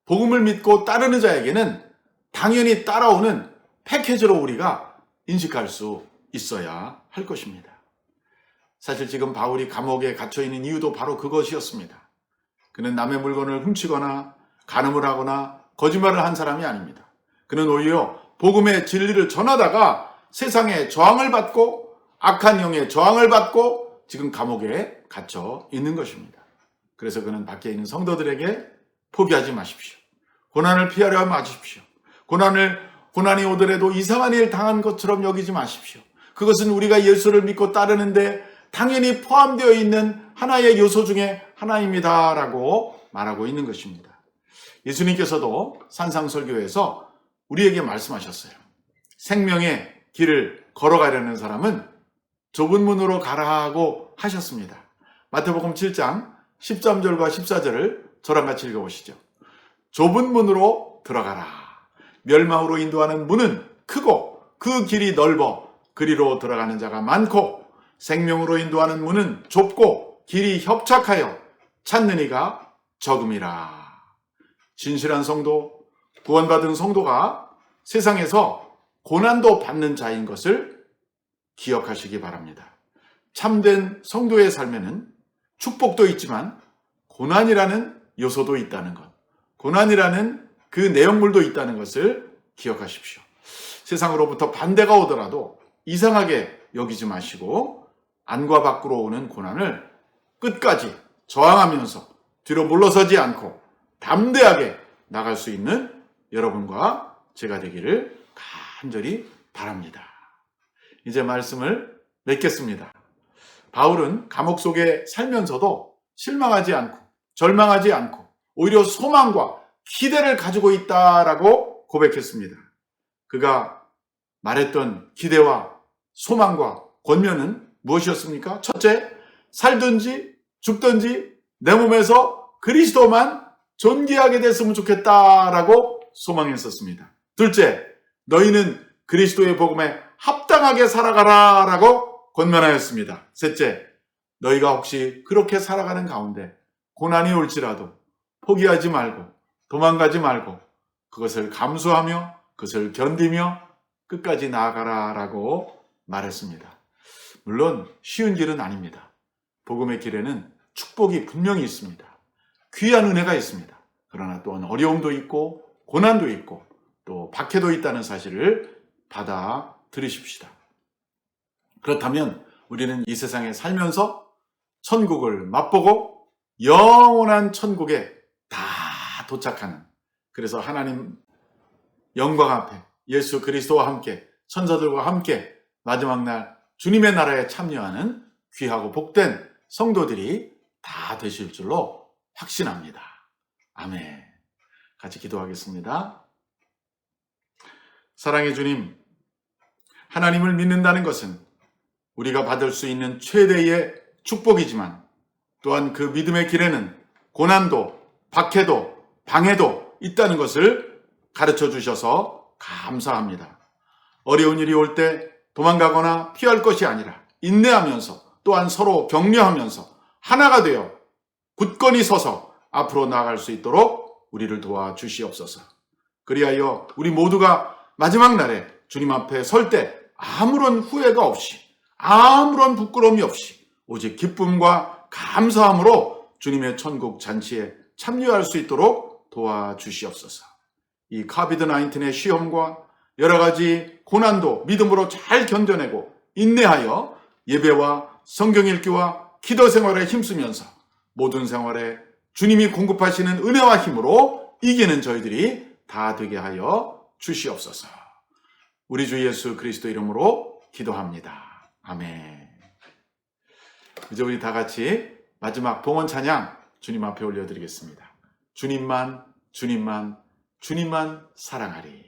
S2: 복음을 믿고 따르는 자에게는 당연히 따라오는 패키지로 우리가 인식할 수 있어야 할 것입니다. 사실 지금 바울이 감옥에 갇혀 있는 이유도 바로 그것이었습니다. 그는 남의 물건을 훔치거나 간음을 하거나 거짓말을 한 사람이 아닙니다. 그는 오히려 복음의 진리를 전하다가 세상의 저항을 받고 악한 영의 저항을 받고 지금 감옥에 갇혀 있는 것입니다. 그래서 그는 밖에 있는 성도들에게 포기하지 마십시오. 고난을 피하려 마십시오. 고난이 오더라도 이상한 일 당한 것처럼 여기지 마십시오. 그것은 우리가 예수를 믿고 따르는데 당연히 포함되어 있는 하나의 요소 중에 하나입니다 라고 말하고 있는 것입니다. 예수님께서도 산상설교에서 우리에게 말씀하셨어요. 생명의 길을 걸어가려는 사람은 좁은 문으로 가라고 하셨습니다. 마태복음 7장 13절과 14절을 저랑 같이 읽어보시죠. 좁은 문으로 들어가라. 멸망으로 인도하는 문은 크고 그 길이 넓어 그리로 들어가는 자가 많고 생명으로 인도하는 문은 좁고 길이 협착하여 찾는 이가 적음이라. 진실한 성도, 구원받은 성도가 세상에서 고난도 받는 자인 것을 기억하시기 바랍니다. 참된 성도의 삶에는 축복도 있지만 고난이라는 요소도 있다는 것, 고난이라는 그 내용물도 있다는 것을 기억하십시오. 세상으로부터 반대가 오더라도 이상하게 여기지 마시고 안과 밖으로 오는 고난을 끝까지 저항하면서 뒤로 물러서지 않고 담대하게 나갈 수 있는 여러분과 제가 되기를 간절히 바랍니다. 이제 말씀을 맺겠습니다. 바울은 감옥 속에 살면서도 실망하지 않고 절망하지 않고 오히려 소망과 기대를 가지고 있다라고 고백했습니다. 그가 말했던 기대와 소망과 권면은 무엇이었습니까? 첫째, 살든지 죽든지 내 몸에서 그리스도만 존귀하게 됐으면 좋겠다라고 소망했었습니다. 둘째, 너희는 그리스도의 복음에 합당하게 살아가라라고 권면하였습니다. 셋째, 너희가 혹시 그렇게 살아가는 가운데 고난이 올지라도 포기하지 말고 도망가지 말고 그것을 감수하며 그것을 견디며 끝까지 나아가라라고 말했습니다. 물론 쉬운 길은 아닙니다. 복음의 길에는 축복이 분명히 있습니다. 귀한 은혜가 있습니다. 그러나 또한 어려움도 있고 고난도 있고 또 박해도 있다는 사실을 받아들이십시다. 그렇다면 우리는 이 세상에 살면서 천국을 맛보고 영원한 천국에 다 도착하는, 그래서 하나님 영광 앞에 예수 그리스도와 함께 천사들과 함께 마지막 날 주님의 나라에 참여하는 귀하고 복된 성도들이 다 되실 줄로 확신합니다. 아멘. 같이 기도하겠습니다. 사랑의 주님, 하나님을 믿는다는 것은 우리가 받을 수 있는 최대의 축복이지만 또한 그 믿음의 길에는 고난도, 박해도, 방해도 있다는 것을 가르쳐 주셔서 감사합니다. 어려운 일이 올 때 도망가거나 피할 것이 아니라 인내하면서 또한 서로 격려하면서 하나가 되어 굳건히 서서 앞으로 나아갈 수 있도록 우리를 도와주시옵소서. 그리하여 우리 모두가 마지막 날에 주님 앞에 설 때 아무런 후회가 없이 아무런 부끄러움이 없이 오직 기쁨과 감사함으로 주님의 천국 잔치에 참여할 수 있도록 도와주시옵소서. 이 코비드-19의 시험과 여러 가지 고난도 믿음으로 잘 견뎌내고 인내하여 예배와 성경 읽기와 기도 생활에 힘쓰면서 모든 생활에 주님이 공급하시는 은혜와 힘으로 이기는 저희들이 다 되게 하여 주시옵소서. 우리 주 예수 그리스도 이름으로 기도합니다. 아멘. 이제 우리 다 같이 마지막 봉헌 찬양 주님 앞에 올려드리겠습니다. 주님만, 주님만, 주님만 사랑하리.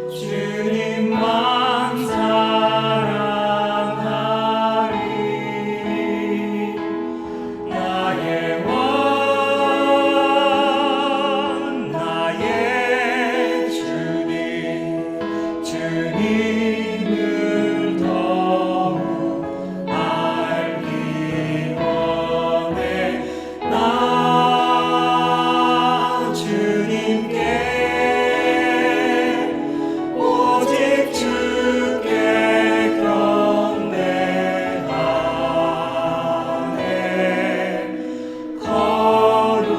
S3: 주님만 사랑하리. 나의 원 나의 주님, 주님을 더욱 알기 원해. 나 주님께 오직 주께 경배하네. 거룩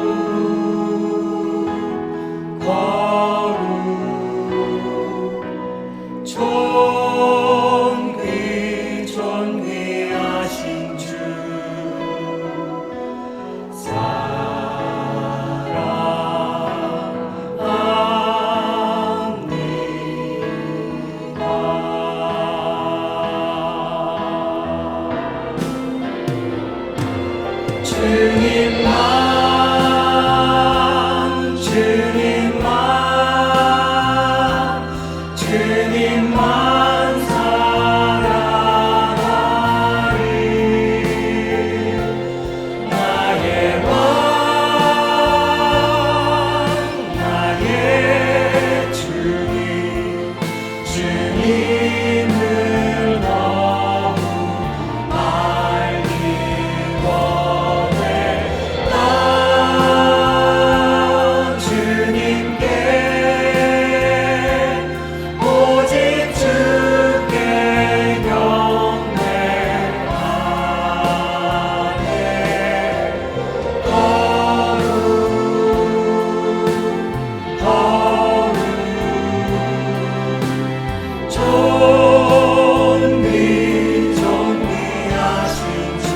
S3: 존귀하신 주 사랑합니다. 주님만 사랑하리. 나의 원 나의 주님, 주님을 더욱 알기 원해. 나 주님께 오직 주께 경배하네. 존귀하신 주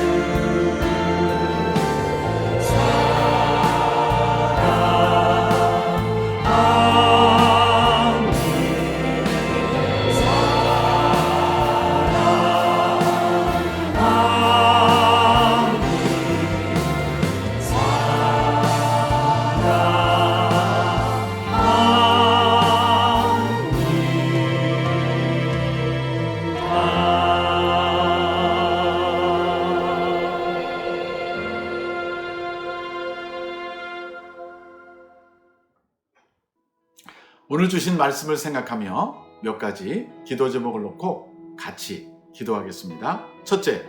S2: 오늘 주신 말씀을 생각하며 몇 가지 기도 제목을 놓고 같이 기도하겠습니다. 첫째,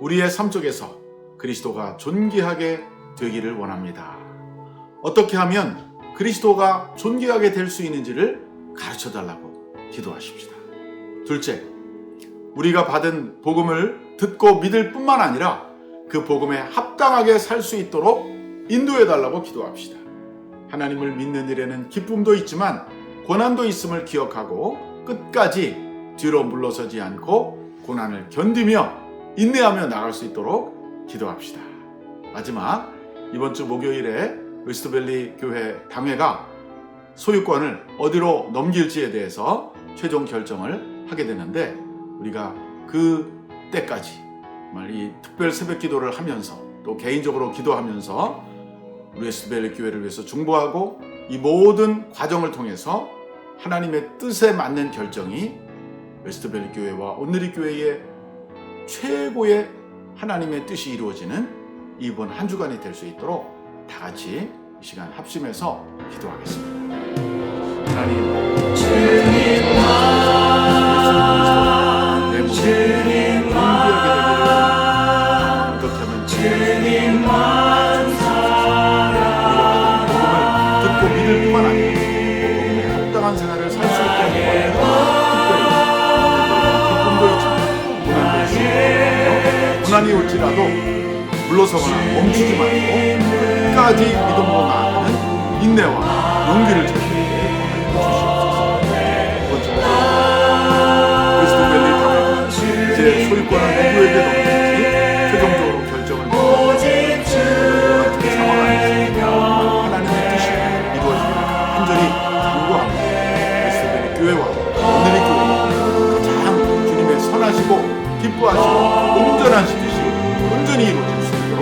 S2: 우리의 삶 속에서 그리스도가 존귀하게 되기를 원합니다. 어떻게 하면 그리스도가 존귀하게 될 수 있는지를 가르쳐 달라고 기도하십시다. 둘째, 우리가 받은 복음을 듣고 믿을 뿐만 아니라 그 복음에 합당하게 살 수 있도록 인도해 달라고 기도합시다. 하나님을 믿는 일에는 기쁨도 있지만 고난도 있음을 기억하고 끝까지 뒤로 물러서지 않고 고난을 견디며 인내하며 나갈 수 있도록 기도합시다. 마지막, 이번 주 목요일에 웨스트밸리 교회 당회가 소유권을 어디로 넘길지에 대해서 최종 결정을 하게 되는데, 우리가 그 때까지 정말 이 특별 새벽 기도를 하면서 또 개인적으로 기도하면서 웨스트밸리 교회를 위해서 중보하고 이 모든 과정을 통해서 하나님의 뜻에 맞는 결정이 웨스트밸리 교회와 온누리 교회의 최고의 하나님의 뜻이 이루어지는 이번 한 주간이 될 수 있도록 다 같이 이 시간 합심해서 기도하겠습니다. 하나님,
S3: 주님만
S2: 어떻게 하면
S3: 주님만 사랑하리.
S2: 듣고 믿을 뿐만 아니라 복음에 합당한 생활을 살 수 있게 하는 특별히 기쁨도 있지만 고난도 있으며 고난이 올지라도 물러서거나 멈추지 말고 끝까지 믿음으로 나아가는 인내와 용기를 저희에게 주시옵소서. 웨스트밸리 당회가 이제 소유권을 누구에게 넘길지 최종적으로 결정을 내리고 같은 상황 안에서 하나님의 뜻이 이루어지기를 간절히 간구합니다. 웨스트밸리 교회와 오늘의 교회가 가장 주님의 선하시고 기뻐하시고 온전하신 뜻이 온전히 이루어질 수 있도록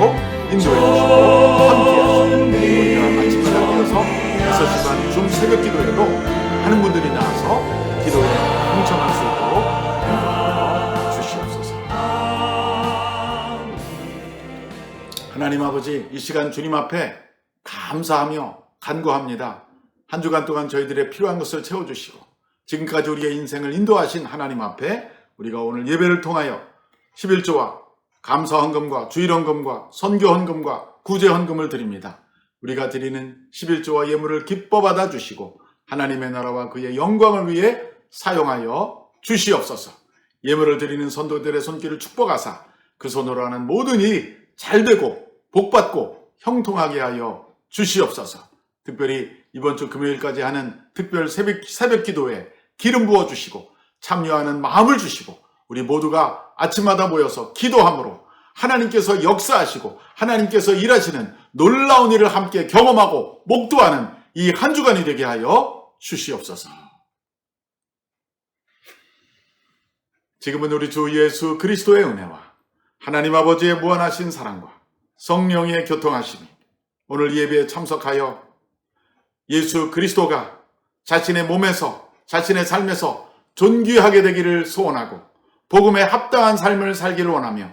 S2: 인도해 주시고 기도에 동참할 수 있도록 인도하여 주시옵소서. 하나님 아버지, 이 시간 주님 앞에 감사하며 간구합니다. 한 주간 동안 저희들의 필요한 것을 채워주시고 지금까지 우리의 인생을 인도하신 하나님 앞에 우리가 오늘 예배를 통하여 11조와 감사헌금과 주일헌금과 선교헌금과 구제헌금을 드립니다. 우리가 드리는 11조와 예물을 기뻐 받아주시고 하나님의 나라와 그의 영광을 위해 사용하여 주시옵소서. 예물을 드리는 선도들의 손길을 축복하사 그 손으로 하는 모든 일이 잘되고 복받고 형통하게 하여 주시옵소서. 특별히 이번 주 금요일까지 하는 특별 새벽 기도에 기름 부어주시고 참여하는 마음을 주시고 우리 모두가 아침마다 모여서 기도함으로 하나님께서 역사하시고 하나님께서 일하시는 놀라운 일을 함께 경험하고 목도하는 이 한 주간이 되게 하여 주시옵소서. 지금은 우리 주 예수 그리스도의 은혜와 하나님 아버지의 무한하신 사랑과 성령의 교통하심이 오늘 예배에 참석하여 예수 그리스도가 자신의 몸에서 자신의 삶에서 존귀하게 되기를 소원하고 복음에 합당한 삶을 살기를 원하며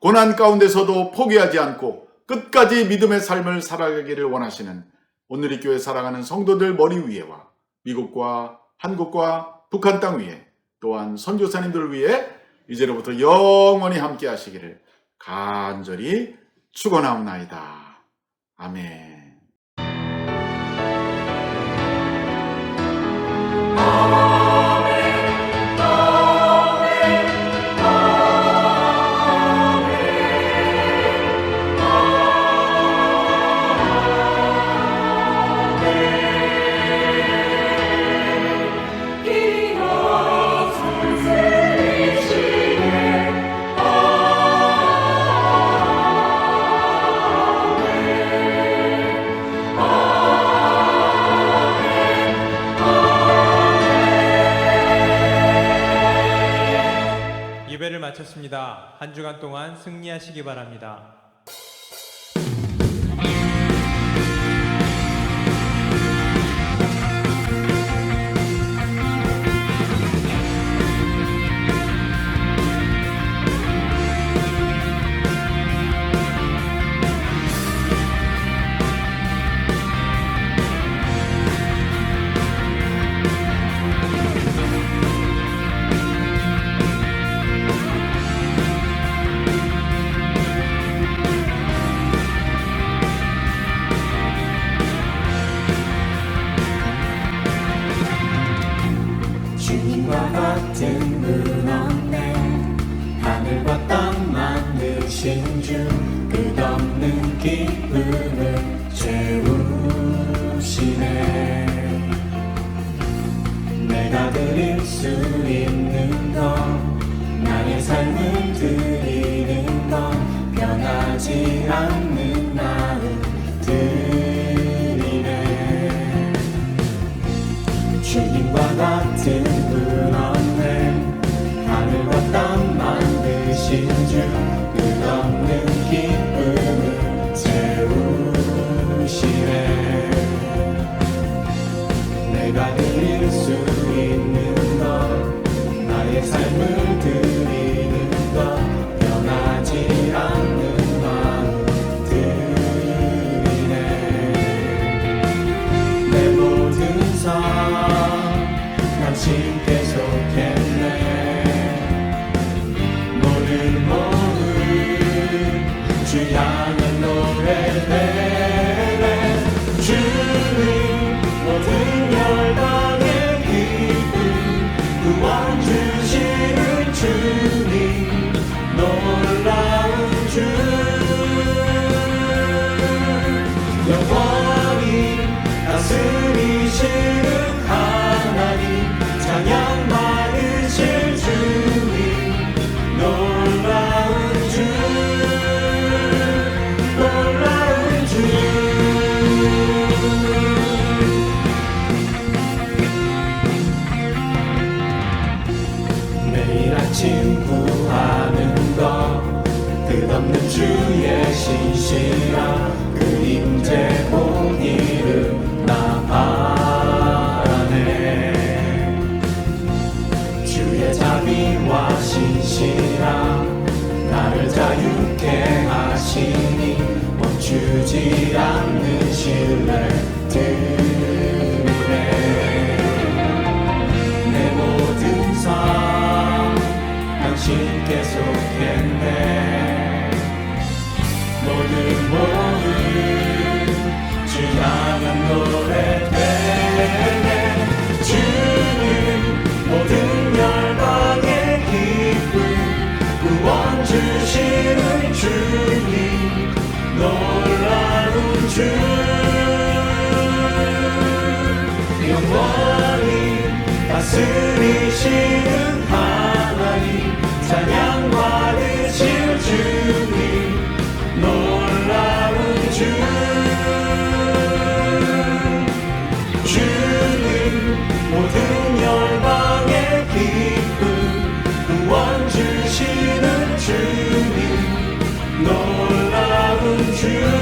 S2: 고난 가운데서도 포기하지 않고 끝까지 믿음의 삶을 살아가기를 원하시는 오늘 이 교회 사랑하는 성도들 머리 위에와 미국과 한국과 북한 땅 위에 또한 선교사님들 위에 이제로부터 영원히 함께 하시기를 간절히 축원하옵나이다. 아멘.
S6: 예배를 마쳤습니다. 한 주간 동안 승리하시기 바랍니다.
S3: 주님과 같은 분 없네. 하늘과 땅 만드신 주 끝없는 기쁨을 채우시네. 내가 드릴 수 있는 건 나의 삶을 드리는 건 변하지 않는 마음 드리네. 주님과 같은 분 없네. 하늘과 땅 만드신 주 끝없는 기쁨을 채우시네. 내가 드릴 수 있는 것 나의 삶을 드리는 것 변하지 않는 마음 드리네. 내 모든 삶 당신께 속했네. 모든 마음 주 향한 노래되네. 주님 모든 열방의 기쁨 구원 주시는 주님 놀라운 주 영원히 다스리시는 하나님 찬양 받으실 주님 놀라운 주 놀라운 주. 매일 아침 구하는 것 끝없는 주의 신실한 그림제 본일은 나 바라네. 보이지 않는 신뢰들에 내 모든 삶 당신께 속했네. 모든 주 향한 노래 되네. 주님 모든 열방의 기쁨 구원 주시는 주님 놀라운 주 영원히 다스리시는 하나님 찬양 받으실 주님 놀라운 주 주님 모든 열방의 기쁨 구원 주시는 주님 놀라운 주